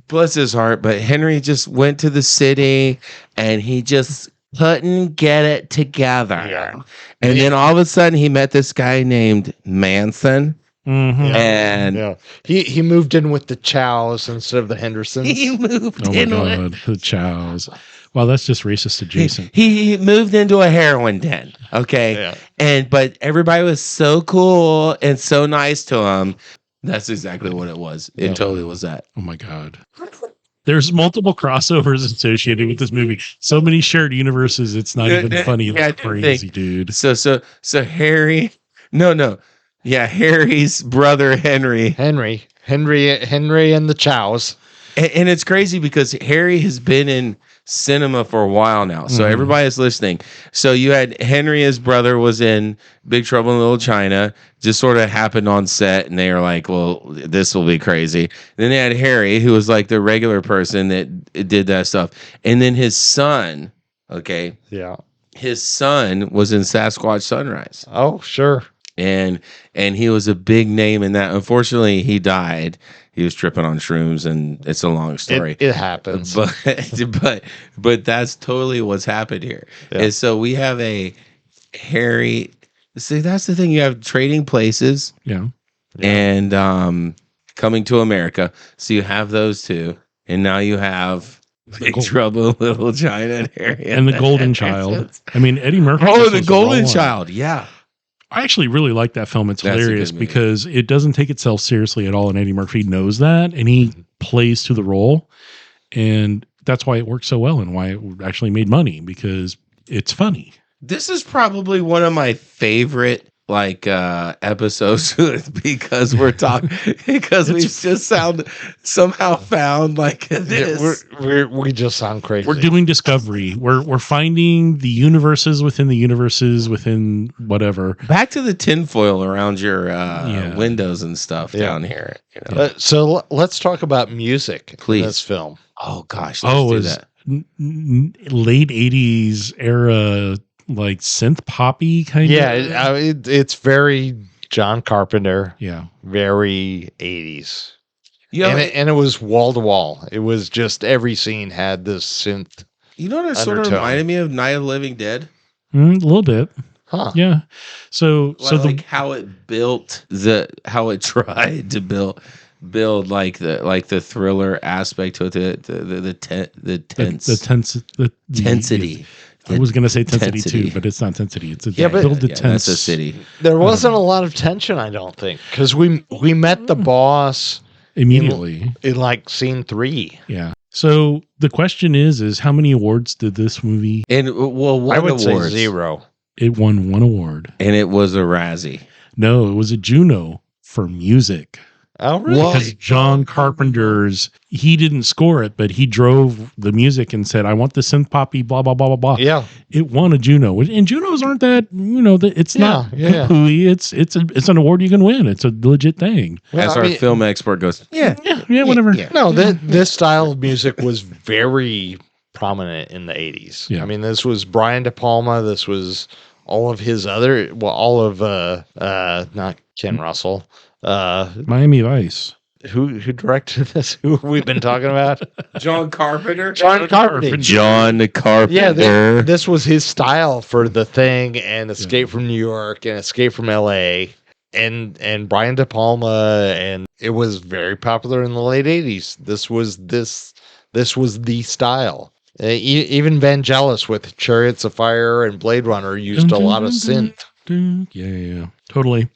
Speaker 3: bless his heart, but Henry just went to the city and he just couldn't get it together.
Speaker 2: Yeah.
Speaker 3: And then all of a sudden he met this guy named Manson.
Speaker 1: Mm-hmm.
Speaker 3: And
Speaker 2: he moved in with the Chows instead of the Hendersons.
Speaker 3: He moved in with
Speaker 1: the Chows. Well, that's just racist adjacent.
Speaker 3: He moved into a heroin den. Okay. Yeah. But everybody was so cool and so nice to him. That's exactly what it was. It totally was that.
Speaker 1: Oh my god. There's multiple crossovers associated with this movie. So many shared universes. It's not even funny. It's crazy, dude.
Speaker 3: So Harry. No. Yeah, Harry's brother Henry.
Speaker 2: Henry and the Chows.
Speaker 3: And it's crazy because Harry has been in cinema for a while now. So everybody's listening. So you had Henry, his brother, was in Big Trouble in Little China. Just sort of happened on set, and they were like, well, this will be crazy. And then they had Harry, who was like the regular person that did that stuff. And then his son, his son was in Sasquatch Sunrise.
Speaker 2: Oh, sure.
Speaker 3: and he was a big name in that. Unfortunately, he died. He was tripping on shrooms, and it's a long story.
Speaker 2: It happens,
Speaker 3: but that's totally what's happened here.
Speaker 2: Yeah.
Speaker 3: And so we have a Harry. See, that's the thing. You have Trading Places, and Coming to America. So you have those two, and now you have Big Trouble in Little China and Harry
Speaker 1: and the Golden Child. I mean, Eddie Murphy.
Speaker 3: Oh, the Golden Child. Yeah.
Speaker 1: I actually really like that film. It's
Speaker 3: That's
Speaker 1: hilarious because it doesn't take itself seriously at all, and Eddie Murphy knows that, and he plays to the role, and that's why it works so well and why it actually made money, because it's funny.
Speaker 3: This is probably one of my favorite episodes because we're talking because we just somehow found like this.
Speaker 2: We just sound crazy.
Speaker 1: We're doing discovery. We're finding the universes within whatever.
Speaker 3: Back to the tinfoil around your windows and stuff down here. You know?
Speaker 2: So let's talk about music,
Speaker 3: please.
Speaker 2: In this film.
Speaker 3: Oh gosh, let's do that.
Speaker 1: Late 80s era, like synth poppy kind of.
Speaker 2: Yeah, it's very John Carpenter.
Speaker 1: Yeah,
Speaker 2: very 80s.
Speaker 3: Yeah,
Speaker 2: and it was wall to wall. It was just every scene had this synth.
Speaker 3: You know what it sort of reminded me of? Night of the Living Dead.
Speaker 1: A little bit.
Speaker 2: Huh.
Speaker 1: Yeah. So
Speaker 3: how it tried to build like the thriller aspect to it, the tensity.
Speaker 1: I was going to say tensity too, but it's not tensity. It's
Speaker 3: that's a city.
Speaker 2: There wasn't a lot of tension, I don't think, because we met the boss
Speaker 1: immediately
Speaker 2: in like scene 3.
Speaker 1: Yeah. So the question is how many awards did this movie?
Speaker 3: And
Speaker 2: I would say 0.
Speaker 1: It won 1 award,
Speaker 3: and it was a Razzie.
Speaker 1: No, it was a Juno for music.
Speaker 2: Oh, really?
Speaker 1: Because John Carpenter's, he didn't score it, but he drove the music and said, I want the synth poppy, blah, blah, blah, blah, blah.
Speaker 2: Yeah.
Speaker 1: It won a Juno. And Junos aren't that, it's not poo-pooey. It's an award you can win. It's a legit thing.
Speaker 3: Well, As our film expert goes,
Speaker 1: whatever.
Speaker 2: Yeah. No, this style of music was very prominent in the 80s.
Speaker 1: Yeah.
Speaker 2: I mean, this was Brian De Palma. This was all of his other, not Ken Russell.
Speaker 1: Miami Vice.
Speaker 2: Who directed this? Who have we been talking about?
Speaker 3: John Carpenter.
Speaker 2: John Carpenter. Yeah, this was his style for The Thing and Escape from New York and Escape from L.A. and Brian De Palma, and it was very popular in the late 80s. This was the style. Even Vangelis with Chariots of Fire and Blade Runner used a lot of synth.
Speaker 1: Yeah, totally.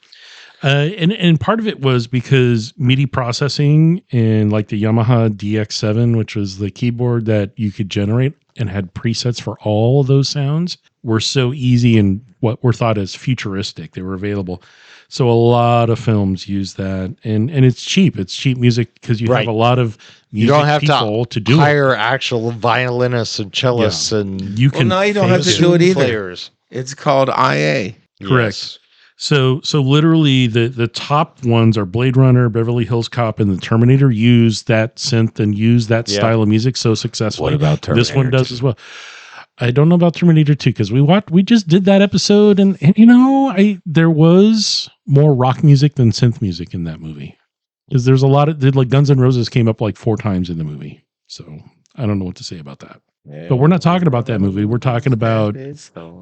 Speaker 1: And part of it was because MIDI processing and like the Yamaha DX7, which was the keyboard that you could generate and had presets for all of those sounds, were so easy and what were thought as futuristic. They were available. So a lot of films use that, and it's cheap. It's cheap music because you have a lot of music.
Speaker 2: You don't have
Speaker 1: to do
Speaker 2: hire actual violinists and cellists, and
Speaker 3: you can. Well, now you don't have to do it either.
Speaker 2: Players.
Speaker 3: It's called IA.
Speaker 1: Correct.
Speaker 2: Yes.
Speaker 1: So literally the top ones are Blade Runner, Beverly Hills Cop, and the Terminator use that synth and use that style of music so successfully.
Speaker 3: What about Terminator?
Speaker 1: This one does as well. I don't know about Terminator 2 because we just did that episode and there was more rock music than synth music in that movie. Because there's a lot of like Guns N' Roses came up like 4 times in the movie. So I don't know what to say about that. Yeah. But we're not talking about that movie. We're talking about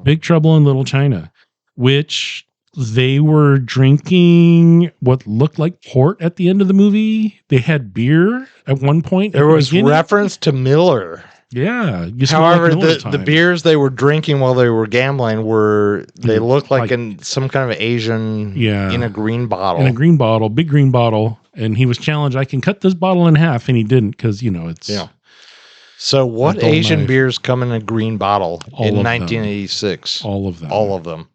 Speaker 1: Big Trouble in Little China, which they were drinking what looked like port at the end of the movie. They had beer at one point.
Speaker 2: There was reference to Miller.
Speaker 1: Yeah.
Speaker 2: However, the beers they were drinking while they were gambling they looked like in some kind of Asian, in a green bottle.
Speaker 1: In a green bottle, big green bottle. And he was challenged, I can cut this bottle in half. And he didn't because, it's...
Speaker 2: Yeah. So what Asian beers come in a green bottle in 1986?
Speaker 1: All of them.
Speaker 2: All of them.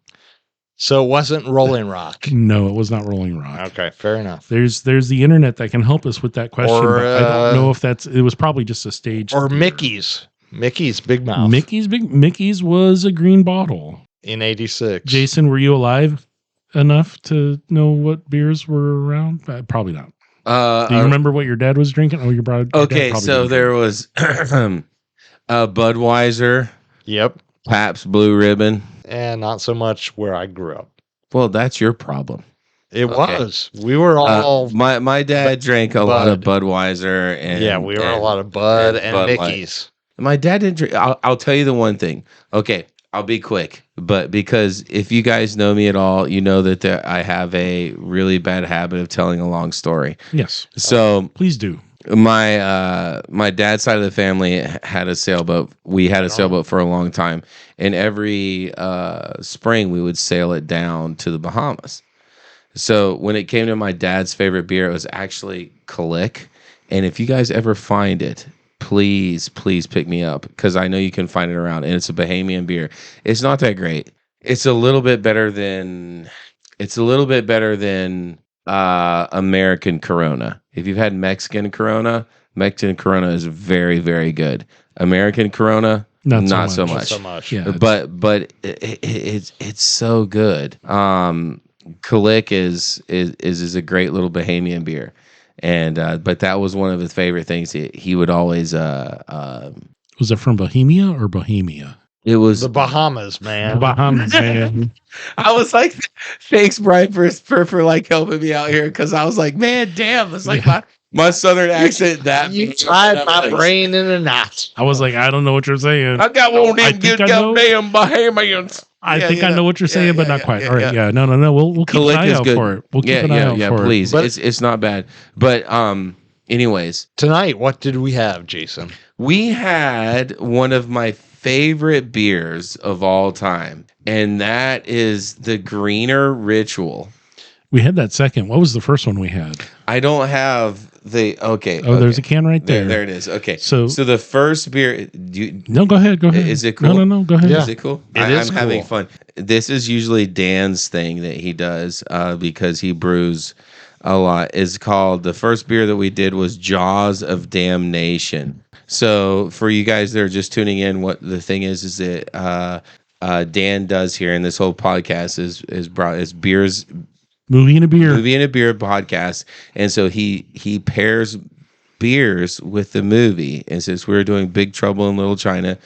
Speaker 2: So it wasn't Rolling Rock.
Speaker 1: No, it was not Rolling Rock.
Speaker 2: Okay, fair enough.
Speaker 1: There's the internet that can help us with that question, but I don't know if it was probably just a stage.
Speaker 2: Or Mickey's. Mickey's Big Mouth.
Speaker 1: Mickey's was a green bottle.
Speaker 2: In 86.
Speaker 1: Jason, were you alive enough to know what beers were around? Probably not. Do you remember what your dad was drinking? Oh, your brother.
Speaker 3: Okay, so there was Budweiser.
Speaker 2: Yep.
Speaker 3: Pabst Blue Ribbon.
Speaker 2: And not so much where I grew up.
Speaker 3: Well, that's your problem.
Speaker 2: It was. We were all
Speaker 3: my dad drank a lot of Budweiser and
Speaker 2: we were a lot of Bud and
Speaker 3: Bud
Speaker 2: Mickey's.
Speaker 3: Light. My dad didn't drink. I'll tell you the one thing. Okay, I'll be quick, but because if you guys know me at all, you know that I have a really bad habit of telling a long story.
Speaker 1: Yes.
Speaker 3: So
Speaker 1: please do.
Speaker 3: My dad's side of the family had a sailboat. We had a sailboat for a long time, and every spring we would sail it down to the Bahamas. So when it came to my dad's favorite beer, it was actually Kalik. And if you guys ever find it, please pick me up, because I know you can find it around. And it's a Bahamian beer. It's not that great. It's a little bit better than American Corona. If you've had Mexican Corona is very, very good. American Corona, not so much.
Speaker 1: Yeah,
Speaker 3: but it's so good. Kalik is a great little Bahamian beer, and but that was one of his favorite things. He would always
Speaker 1: was it from Bohemia or Bohemia?
Speaker 3: It was
Speaker 2: the Bahamas, man.
Speaker 1: The Bahamas, man.
Speaker 3: I was like, thanks, Brian, for like helping me out here, because I was like, man, damn, it's like my southern accent. That
Speaker 2: you tied my brain in a knot.
Speaker 1: I was like, I don't know what you're saying.
Speaker 3: I got one of them good goddamn Bahamians.
Speaker 1: I think I know what you're saying, but not quite. All right, no. We'll keep an eye out for it. We'll keep an eye out for
Speaker 3: please.
Speaker 1: it.
Speaker 3: It's not bad. But anyways,
Speaker 2: tonight, what did we have, Jason?
Speaker 3: We had one of my favorite beers of all time, and that is the Greener Ritual.
Speaker 1: We had that second. What was the first one we had?
Speaker 3: I don't have the okay.
Speaker 1: There's a can right there.
Speaker 3: There it is. Okay.
Speaker 1: So
Speaker 3: the first beer.
Speaker 1: No, go ahead.
Speaker 3: Is it cool?
Speaker 1: No. Go ahead.
Speaker 3: Yeah. Is it cool?
Speaker 2: I'm
Speaker 3: having fun. This is usually Dan's thing that he does because he brews a lot. Is called, the first beer that we did was Jaws of Damnation. So for you guys that are just tuning in, what the thing is that Dan does here in this whole podcast is beers.
Speaker 1: Movie and a Beer
Speaker 3: podcast. And so he pairs beers with the movie. And since we were doing Big Trouble in Little China,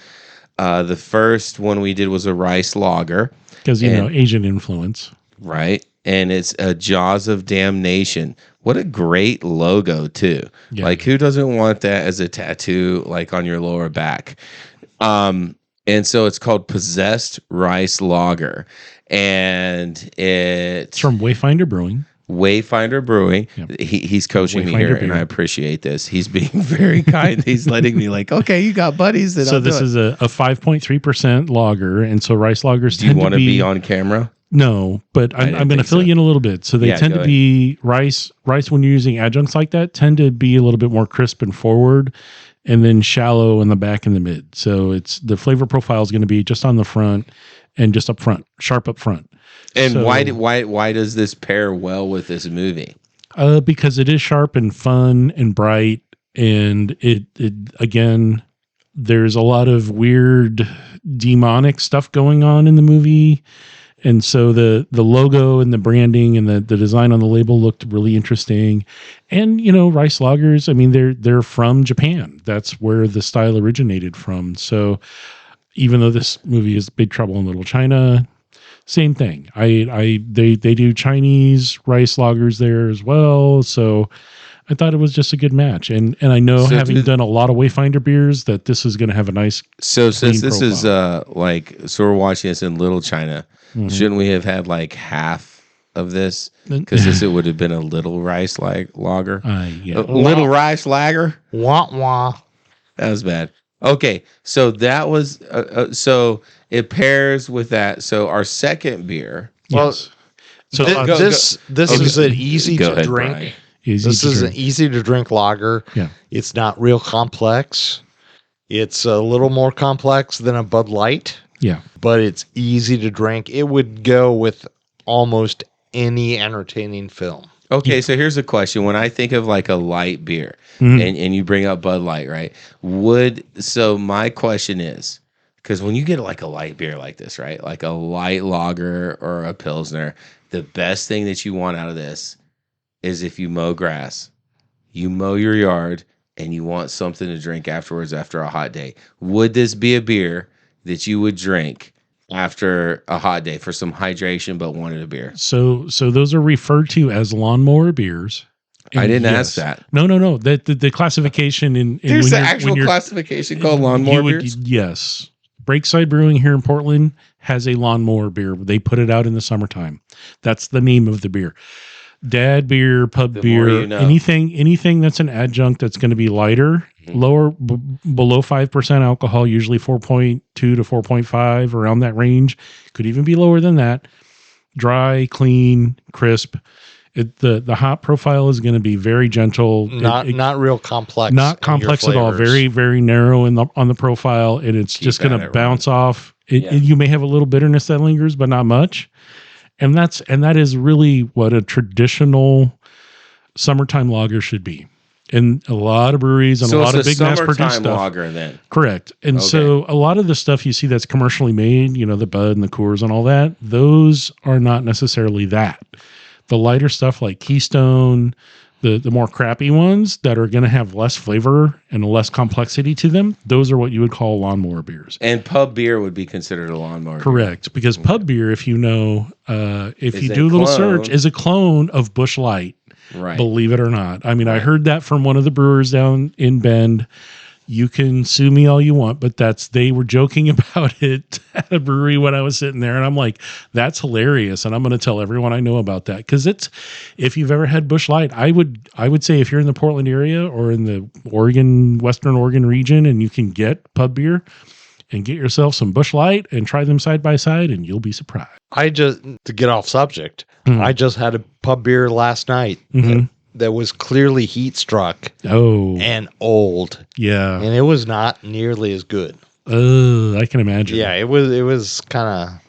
Speaker 3: the first one we did was a rice lager.
Speaker 1: Because, Asian influence.
Speaker 3: Right. And it's a Jaws of Damnation. What a great logo, too. Yeah. Like, who doesn't want that as a tattoo, like, on your lower back? And so it's called Possessed Rice Lager. And it's
Speaker 1: from Wayfinder Brewing.
Speaker 3: Yep. He's coaching me here, and I appreciate this. He's being very kind. He's letting me like, okay, you got buddies.
Speaker 1: So this is a 5.3% lager, and so rice lagers.
Speaker 3: Do you want to be on camera?
Speaker 1: No, but I'm going to fill you in a little bit. So they tend to be rice when you're using adjuncts like that tend to be a little bit more crisp and forward, and then shallow in the back and the mid. So it's the flavor profile is going to be just on the front and just up front, sharp up front.
Speaker 3: And why does this pair well with this movie?
Speaker 1: Because it is sharp and fun and bright, and it again, there's a lot of weird demonic stuff going on in the movie. And so the logo and the branding and the design on the label looked really interesting. And, rice lagers, I mean, they're from Japan. That's where the style originated from. So even though this movie is Big Trouble in Little China, same thing. They do Chinese rice lagers there as well. So I thought it was just a good match. And I know, having done a lot of Wayfinder beers, that this is going to have a nice
Speaker 3: So since this profile. Is so we're watching this in Little China, shouldn't we have had like half of this? Because it would have been a little rice lager. Little rice lager?
Speaker 2: Wah wah.
Speaker 3: That was bad. Okay, so that was so it pairs with that. So our second beer.
Speaker 1: Yes.
Speaker 2: So this is an easy to drink.
Speaker 3: Brian.
Speaker 2: This is an easy to drink lager.
Speaker 1: Yeah.
Speaker 2: It's not real complex. It's a little more complex than a Bud Light.
Speaker 1: Yeah.
Speaker 2: But it's easy to drink. It would go with almost any entertaining film.
Speaker 3: Okay, so here's a question. When I think of like a light beer, and you bring up Bud Light, right? So my question is, because when you get like a light beer like this, right? Like a light lager or a Pilsner, the best thing that you want out of this is if you mow grass, you mow your yard, and you want something to drink afterwards after a hot day. Would this be a beer that you would drink after a hot day for some hydration, but wanted a beer.
Speaker 1: So those are referred to as lawnmower beers.
Speaker 3: I
Speaker 1: And
Speaker 3: didn't ask that.
Speaker 1: No. The classification in
Speaker 3: There's
Speaker 1: when
Speaker 3: an
Speaker 1: you're-
Speaker 3: actual
Speaker 1: when you're-
Speaker 3: classification called lawnmower beers?
Speaker 1: Yes. Breakside Brewing here in Portland has a lawnmower beer. They put it out in the summertime. That's the name of the beer. Dad beer, pub
Speaker 3: The
Speaker 1: beer,
Speaker 3: more you know.
Speaker 1: anything that's an adjunct that's going to be lighter, lower, below 5% alcohol, usually 4.2 to 4.5, around that range. Could even be lower than that. Dry, clean, crisp. The hop profile is going to be very gentle,
Speaker 2: Not real complex,
Speaker 1: not complex at all. Very, very narrow on the profile, and it's just going to bounce off. You may have a little bitterness that lingers, but not much. And that is really what a traditional summertime lager should be. And a lot of breweries and a lot of big mass produced stuff.
Speaker 3: Lager then.
Speaker 1: Correct. And so a lot of the stuff you see that's commercially made, the Bud and the Coors and all that, those are not necessarily that. The lighter stuff like Keystone, the more crappy ones that are going to have less flavor and less complexity to them, those are what you would call lawnmower beers.
Speaker 3: And pub beer would be considered a lawnmower.
Speaker 1: Correct, because pub beer, if you do a little
Speaker 3: clone.
Speaker 1: search, is a clone of Busch Light.
Speaker 3: Right.
Speaker 1: Believe it or not. I mean, I heard that from one of the brewers down in Bend. You can sue me all you want, but they were joking about it at a brewery when I was sitting there. And I'm like, that's hilarious. And I'm going to tell everyone I know about that. Cause if you've ever had Busch Light, I would say if you're in the Portland area or in the Western Oregon region and you can get pub beer and get yourself some Busch Light and try them side by side and you'll be surprised.
Speaker 2: To get off subject,
Speaker 1: Mhm.
Speaker 2: I just had a pub beer last night that was clearly heat struck and old.
Speaker 1: Yeah.
Speaker 2: And it was not nearly as good.
Speaker 1: I can imagine.
Speaker 2: Yeah, it was kind of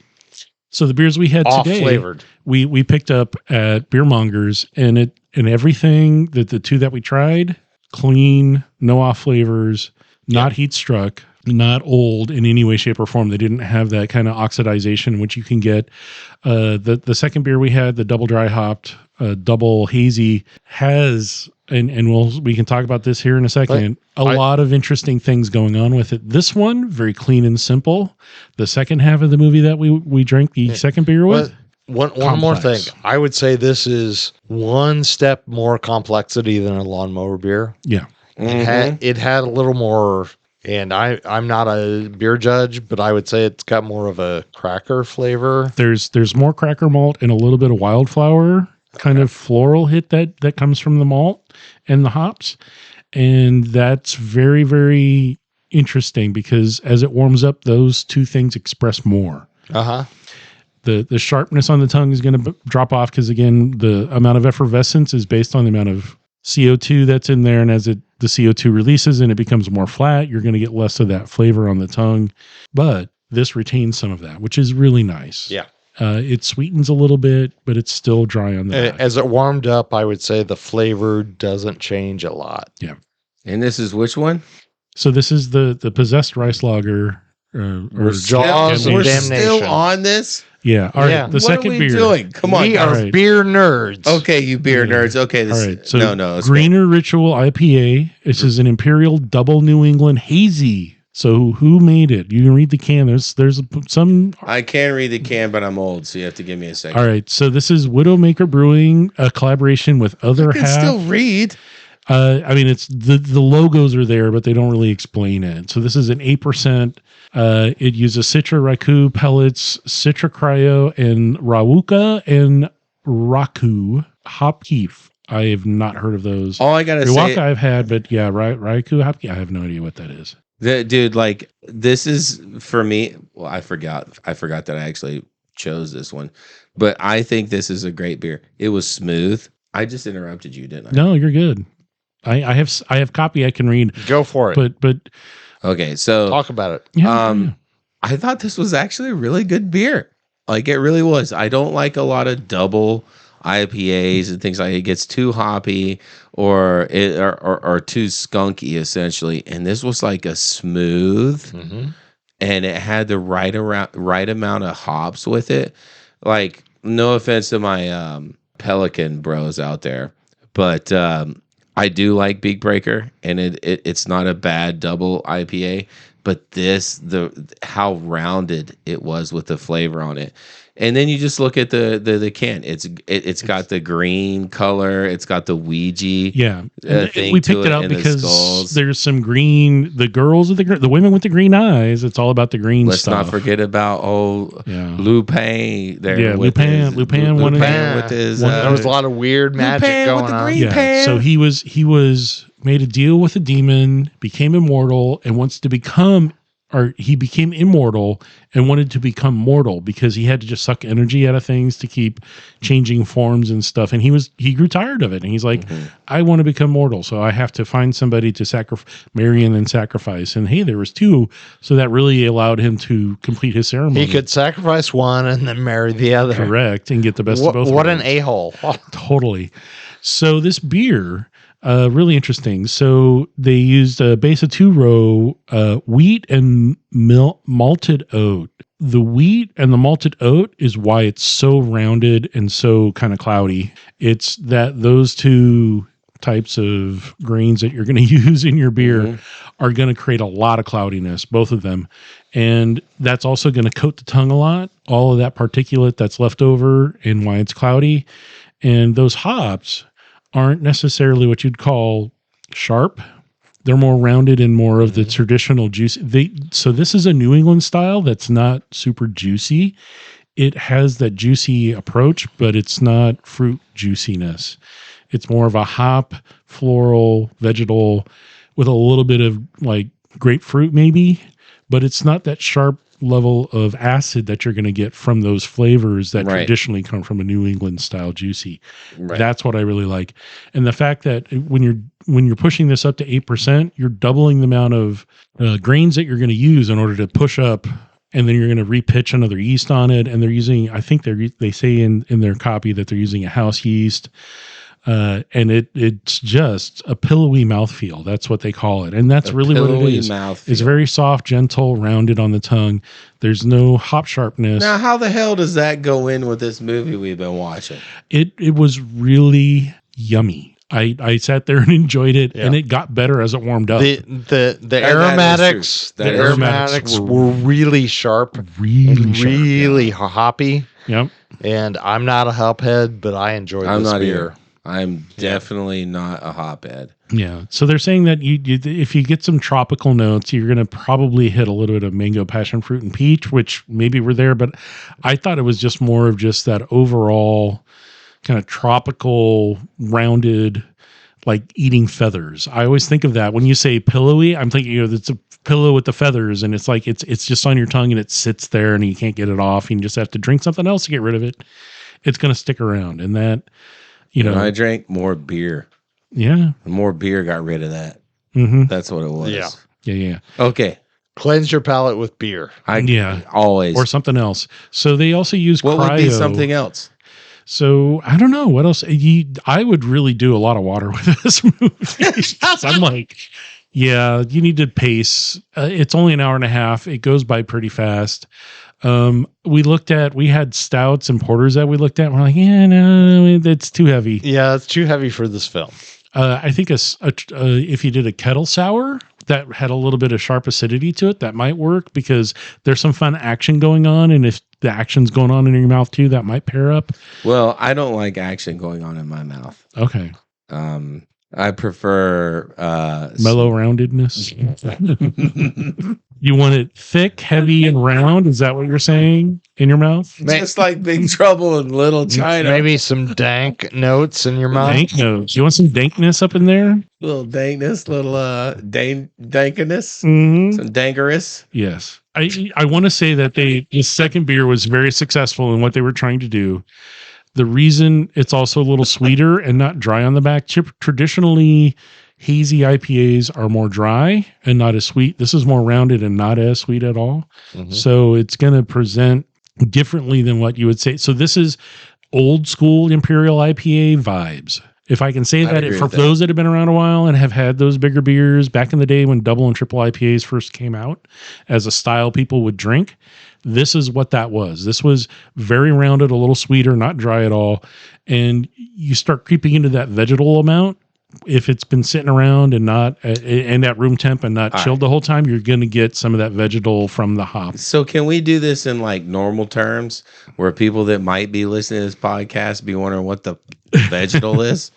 Speaker 1: So the beers we had
Speaker 2: off
Speaker 1: today,
Speaker 2: flavored.
Speaker 1: we picked up at Beer Mongers, and everything that the two that we tried, clean, no off flavors, not heat struck, not old in any way, shape, or form. They didn't have that kind of oxidization, which you can get. The second beer we had, the double dry hopped, double hazy, has, and we can talk about this here in a second, a lot of interesting things going on with it. This one, very clean and simple. The second half of the movie that we drank the second beer with,
Speaker 2: One more thing. I would say this is one step more complexity than a lawnmower beer.
Speaker 1: Yeah.
Speaker 2: It had a little more, and I'm not a beer judge, but I would say it's got more of a cracker flavor.
Speaker 1: There's more cracker malt and a little bit of wildflower kind of floral hit that comes from the malt and the hops. And that's very, very interesting because as it warms up, those two things express more. The sharpness on the tongue is going to drop off because, again, the amount of effervescence is based on the amount of CO2 that's in there. And as the CO2 releases and it becomes more flat, you're going to get less of that flavor on the tongue. But this retains some of that, which is really nice.
Speaker 2: Yeah.
Speaker 1: It sweetens a little bit, but it's still dry on the back.
Speaker 2: As it warmed up, I would say the flavor doesn't change a lot.
Speaker 1: Yeah.
Speaker 3: And this is which one?
Speaker 1: So this is the Possessed Rice Lager. Or
Speaker 2: Jaws of
Speaker 3: We're
Speaker 2: Damnation.
Speaker 3: still on this?
Speaker 1: Yeah. All right.
Speaker 2: Yeah.
Speaker 1: The second
Speaker 3: What are we
Speaker 1: beer.
Speaker 3: doing? Come on.
Speaker 2: We are
Speaker 1: right.
Speaker 2: beer nerds.
Speaker 3: Okay, you beer nerds. Okay,
Speaker 1: All right. So
Speaker 3: no. Let's
Speaker 1: Greener Ritual IPA. This is an Imperial Double New England Hazy. So who made it? You can read the can. There's some.
Speaker 3: I can read the can, but I'm old, so you have to give me a second.
Speaker 1: All right. So this is Widomaker Brewing, a collaboration with Other
Speaker 3: I can
Speaker 1: Half.
Speaker 3: still read.
Speaker 1: I mean, it's the logos are there, but they don't really explain it. So this is an 8%. It uses Citra Raku pellets, Citra Cryo, and Rawuka and Raku hop keef. I have not heard of those.
Speaker 3: All I gotta
Speaker 1: Rawuka
Speaker 3: say,
Speaker 1: I've had, but yeah, Raku hop keef. I have no idea what that is.
Speaker 3: dude, like this is for me. Well, I forgot that I actually chose this one, but I think this is a great beer. It was smooth. I just interrupted you, didn't I?
Speaker 1: No, you're good. I have copy I can read.
Speaker 2: Go for it.
Speaker 1: But
Speaker 3: Okay, so
Speaker 2: Talk about it.
Speaker 1: yeah,
Speaker 3: I thought this was actually a really good beer. Like it really was. I don't like a lot of double IPAs and things like that. It gets too hoppy or too skunky essentially. And this was like a smooth, and it had the right amount of hops with it. Like no offense to my Pelican bros out there, but I do like Big Breaker, and it's not a bad double IPA. but how rounded it was with the flavor on it. And then you just look at the can. It's got the green color. It's got the Ouija.
Speaker 1: Yeah,
Speaker 3: Thing
Speaker 1: we picked it out because there's some green. The girls with the women with the green eyes. It's all about the green
Speaker 3: Let's
Speaker 1: stuff.
Speaker 3: not forget about Lupin. There,
Speaker 1: yeah, Lupin with
Speaker 2: his. There was a lot of weird magic going on.
Speaker 1: Yeah, so he was made a deal with a demon, became immortal, and wants to become. Or he became immortal and wanted to become mortal because he had to just suck energy out of things to keep changing forms and stuff. And he grew tired of it. And he's like, I want to become mortal. So I have to find somebody to marry and then sacrifice. And hey, there was 2. So that really allowed him to complete his ceremony.
Speaker 2: He could sacrifice one and then marry the other.
Speaker 1: Correct. And get the best of both.
Speaker 2: What an a-hole.
Speaker 1: Totally. So this beer, really interesting. So they used a base of 2-row wheat and malted oat. The wheat and the malted oat is why it's so rounded and so kind of cloudy. It's that those 2 types of grains that you're going to use in your beer are going to create a lot of cloudiness, both of them. And that's also going to coat the tongue a lot, all of that particulate that's left over and why it's cloudy. And those hops aren't necessarily what you'd call sharp. They're more rounded and more of the traditional juice. So this is a New England style that's not super juicy. It has that juicy approach, but it's not fruit juiciness. It's more of a hop, floral, vegetal with a little bit of like grapefruit maybe, but it's not that sharp level of acid that you're going to get from those flavors that traditionally come from a New England style juicy. That's what I really like. And the fact that when you're pushing this up to 8%, you're doubling the amount of grains that you're going to use in order to push up, and then you're going to repitch another yeast on it. And they're using, I think they say in their copy that they're using a house yeast. And it's just a pillowy mouthfeel. That's what they call it. And that's really what it is. It's very soft, gentle, rounded on the tongue. There's no hop sharpness.
Speaker 3: Now, how the hell does that go in with this movie we've been watching?
Speaker 1: It was really yummy. I sat there and enjoyed it, and it got better as it warmed up.
Speaker 2: The aromatics were really sharp, really hoppy.
Speaker 1: Yep.
Speaker 2: And I'm not a hop head, but I enjoyed this beer.
Speaker 3: Either. I'm definitely not a hophead.
Speaker 1: Yeah. So they're saying that you if you get some tropical notes, you're going to probably hit a little bit of mango, passion fruit, and peach, which maybe were there, but I thought it was just more of just that overall kind of tropical, rounded, like eating feathers. I always think of that when you say pillowy. I'm thinking, it's a pillow with the feathers, and it's like it's just on your tongue and it sits there and you can't get it off. You just have to drink something else to get rid of it. It's going to stick around, and that. I drank more beer. Yeah.
Speaker 3: More beer got rid of that.
Speaker 1: Mm-hmm.
Speaker 3: That's what it was.
Speaker 1: Yeah.
Speaker 3: Okay.
Speaker 2: Cleanse your palate with beer.
Speaker 3: Always.
Speaker 1: Or something else. So they also use cryo.
Speaker 3: What would be something else?
Speaker 1: So I don't know what else. I would really do a lot of water with this movie. I'm like, you need to pace. It's only an hour and a half. It goes by pretty fast. We had stouts and porters that we looked at. And we're like, no, it's too heavy.
Speaker 2: Yeah, it's too heavy for this film.
Speaker 1: I think if you did a kettle sour that had a little bit of sharp acidity to it, that might work because there's some fun action going on. And if the action's going on in your mouth too, that might pair up.
Speaker 3: Well, I don't like action going on in my mouth.
Speaker 1: Okay.
Speaker 3: I prefer
Speaker 1: mellow roundedness. You want it thick, heavy, and round? Is that what you're saying in your mouth?
Speaker 3: Just like Big Trouble in Little China.
Speaker 2: Maybe some dank notes in your mouth.
Speaker 1: Dank notes. You want some dankness up in there?
Speaker 3: Little dankness, little dankiness,
Speaker 1: some
Speaker 3: dangerous.
Speaker 1: Yes. I want to say that the second beer was very successful in what they were trying to do. The reason it's also a little sweeter and not dry on the back. Traditionally, hazy IPAs are more dry and not as sweet. This is more rounded and not as sweet at all. Mm-hmm. So it's going to present differently than what you would say. So this is old school Imperial IPA vibes. If I can say that, for those that have been around a while and have had those bigger beers back in the day when double and triple IPAs first came out as a style people would drink, this is what that was. This was very rounded, a little sweeter, not dry at all. And you start creeping into that vegetal amount. if it's been sitting around and not and at room temp and not chilled the whole time, you're going to get some of that vegetal from the hop.
Speaker 3: So can we do this in like normal terms, where people that might be listening to this podcast be wondering what the vegetal is?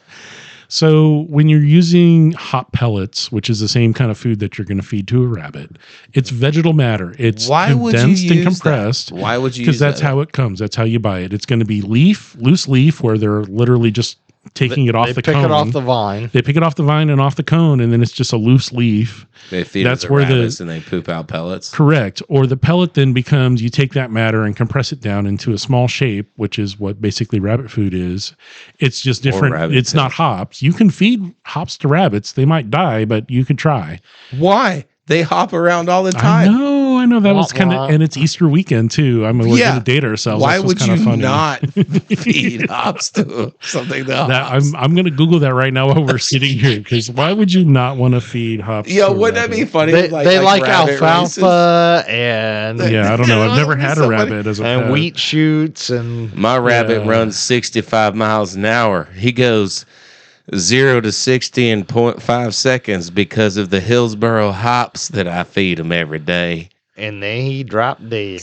Speaker 1: So when you're using hop pellets, which is the same kind of food that you're going to feed to a rabbit, it's vegetal matter. It's condensed and compressed.
Speaker 3: Why would you?
Speaker 1: Because that's how it comes. That's how you buy it. It's going to be loose leaf, where they're literally just taking it off the cone.
Speaker 2: They pick it off the vine.
Speaker 1: They pick it off the vine and off the cone, and then it's just a loose leaf.
Speaker 3: They feed it to rabbits and they poop out pellets.
Speaker 1: Correct. Or the pellet then becomes, you take that matter and compress it down into a small shape, which is what basically rabbit food is. It's just different. It's not hops. You can feed hops to rabbits. They might die, but you could try.
Speaker 3: Why? They hop around all the time.
Speaker 1: I know. That was kind of, and it's Easter weekend too. We're going to date ourselves.
Speaker 3: Why would you not feed hops to something else?
Speaker 1: I'm going to Google that right now while we're sitting here, because why would you not want to feed hops?
Speaker 3: Yeah, wouldn't that be funny?
Speaker 2: They like alfalfa and
Speaker 1: I don't know. I've never had a rabbit as a pet.
Speaker 2: Wheat shoots, and
Speaker 3: my rabbit runs 65 miles an hour. He goes 0 to 60 in 0.5 seconds because of the Hillsboro hops that I feed him every day.
Speaker 2: And then he dropped dead.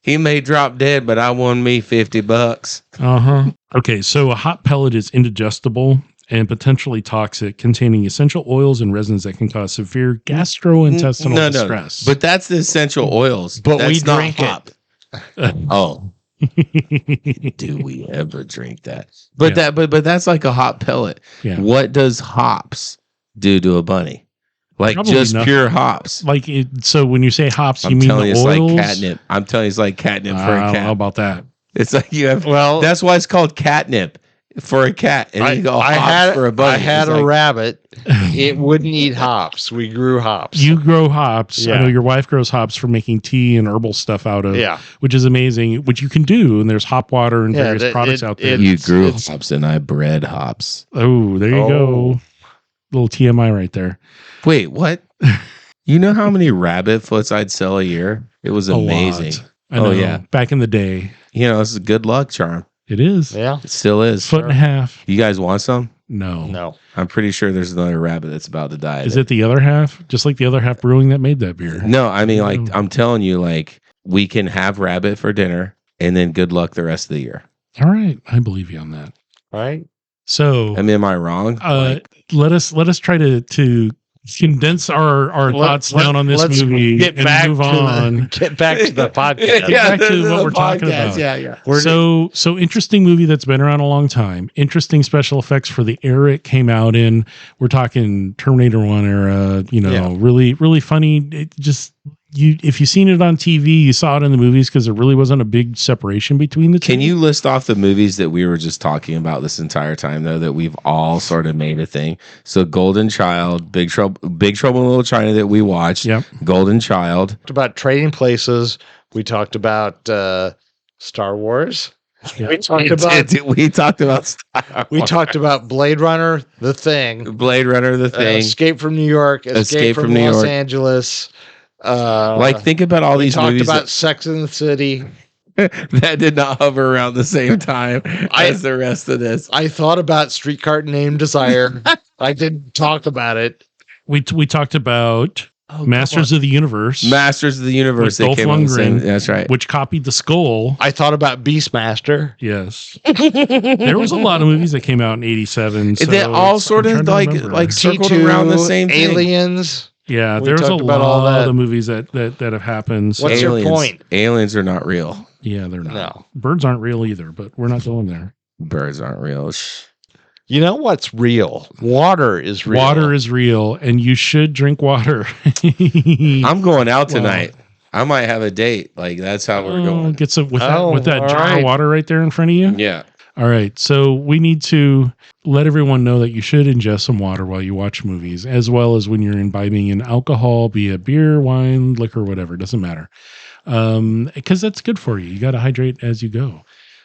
Speaker 3: He may drop dead, but I won me $50.
Speaker 1: Okay, so a hop pellet is indigestible and potentially toxic, containing essential oils and resins that can cause severe gastrointestinal distress.
Speaker 3: But that's the essential oils.
Speaker 2: But
Speaker 3: that's
Speaker 2: we drink hop.
Speaker 3: Oh. Do we ever drink that? But but that's like a hop pellet.
Speaker 1: Yeah.
Speaker 3: What does hops do to a bunny? Like probably just nothing. Pure hops.
Speaker 1: So when you say hops, you mean the oils?
Speaker 3: Like catnip. I'm telling you, it's like catnip for a cat.
Speaker 1: How about that?
Speaker 3: It's like you have. Well, that's why it's called catnip for a cat. And you go hops for a bunny.
Speaker 2: I had a rabbit. It wouldn't eat hops. We grew hops.
Speaker 1: You grow hops. Yeah. I know your wife grows hops for making tea and herbal stuff out of.
Speaker 2: Yeah.
Speaker 1: Which is amazing. Which you can do, and there's hop water and various products out there.
Speaker 3: You grew hops, and I bred hops.
Speaker 1: Oh, there you go. Little TMI right there.
Speaker 3: Wait, what? You know how many rabbit foots I'd sell a year? It was amazing.
Speaker 1: Yeah. Back in the day.
Speaker 3: You know, it's a good luck charm.
Speaker 1: It is.
Speaker 2: Yeah.
Speaker 3: It still is.
Speaker 1: Foot and a half.
Speaker 3: You guys want some?
Speaker 1: No.
Speaker 3: I'm pretty sure there's another rabbit that's about to die.
Speaker 1: Is it the other half? Just like the other half brewing that made that beer?
Speaker 3: No, I mean, like, I'm telling you, like, we can have rabbit for dinner and then good luck the rest of the year.
Speaker 1: All right. I believe you on that.
Speaker 2: All right.
Speaker 1: So,
Speaker 3: I mean, am I wrong?
Speaker 1: Let us try to condense our thoughts down on this movie
Speaker 2: get
Speaker 1: and
Speaker 2: back
Speaker 1: move on.
Speaker 2: Get back to the podcast.
Speaker 1: Get back to what we're talking about.
Speaker 3: Yeah.
Speaker 1: So interesting movie that's been around a long time. Interesting special effects for the era it came out in. We're talking Terminator 1 era, really, really funny. It just, if you've seen it on TV, you saw it in the movies because there really wasn't a big separation between the two.
Speaker 3: Can you list off the movies that we were just talking about this entire time, though, that we've all sort of made a thing? So Golden Child, Big Trouble in Little China that we watched.
Speaker 1: Yep.
Speaker 3: Golden Child.
Speaker 2: Talked about Trading Places. We talked about Star Wars.
Speaker 1: Yeah.
Speaker 3: We talked about Star Wars.
Speaker 2: We talked about Blade Runner, The Thing. Escape from New York. Escape from Los Angeles.
Speaker 3: Think about all these movies.
Speaker 2: Talked about Sex in the City.
Speaker 3: That did not hover around the same time as the rest of this.
Speaker 2: I thought about Streetcar Named Desire. I didn't talk about it.
Speaker 1: We talked about Masters of the Universe.
Speaker 3: Masters of the Universe.
Speaker 1: Dolph Lundgren,
Speaker 3: that's right.
Speaker 1: Which copied the Skull.
Speaker 2: I thought about Beastmaster.
Speaker 1: Yes. There was a lot of movies that came out in 87. So
Speaker 3: they all sort of like circled
Speaker 2: T2,
Speaker 3: around the same thing.
Speaker 2: Aliens.
Speaker 1: Yeah, there's a lot of movies that have happened. So.
Speaker 2: What's your point?
Speaker 3: Aliens are not real.
Speaker 1: Yeah, they're not.
Speaker 2: No.
Speaker 1: Birds aren't real either, but we're not going there.
Speaker 3: Birds aren't real.
Speaker 2: You know what's real? Water is real.
Speaker 1: Water is real, and you should drink water.
Speaker 3: I'm going out tonight. I might have a date. Like, that's how we're going.
Speaker 1: Get some with that jar of water right there in front of you.
Speaker 3: Yeah.
Speaker 1: All right. So we need to let everyone know that you should ingest some water while you watch movies, as well as when you're imbibing in alcohol, be it beer, wine, liquor, whatever. It doesn't matter. Because that's good for you. You got to hydrate as you go.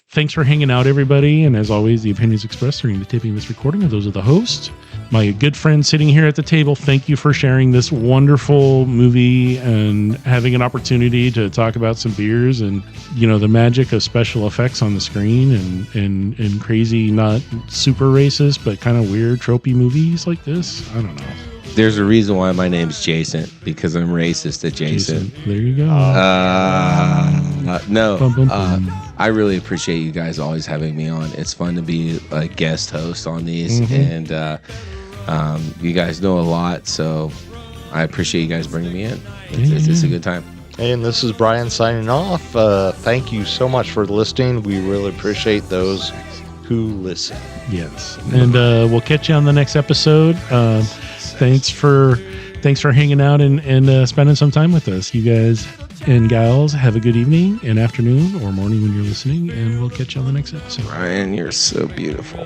Speaker 1: Thanks for hanging out, everybody. And as always, the opinions expressed during the taping of this recording are those of the host. My good friend sitting here at the table, thank you for sharing this wonderful movie and having an opportunity to talk about some beers and, you know, the magic of special effects on the screen and crazy, not super racist, but kind of weird, tropey movies like this. I don't know.
Speaker 3: There's a reason why my name's Jason, because I'm racist adjacent.
Speaker 1: There you go.
Speaker 3: I really appreciate you guys always having me on. It's fun to be a guest host on these, and you guys know a lot, so I appreciate you guys bringing me in. It's a good time.
Speaker 2: And this is Brian signing off. Thank you so much for listening. We really appreciate those who listen.
Speaker 1: Yes, and we'll catch you on the next episode. Thanks for hanging out and spending some time with us. You guys and gals, have a good evening and afternoon or morning when you're listening, and we'll catch you on the next episode.
Speaker 3: Ryan, you're so beautiful.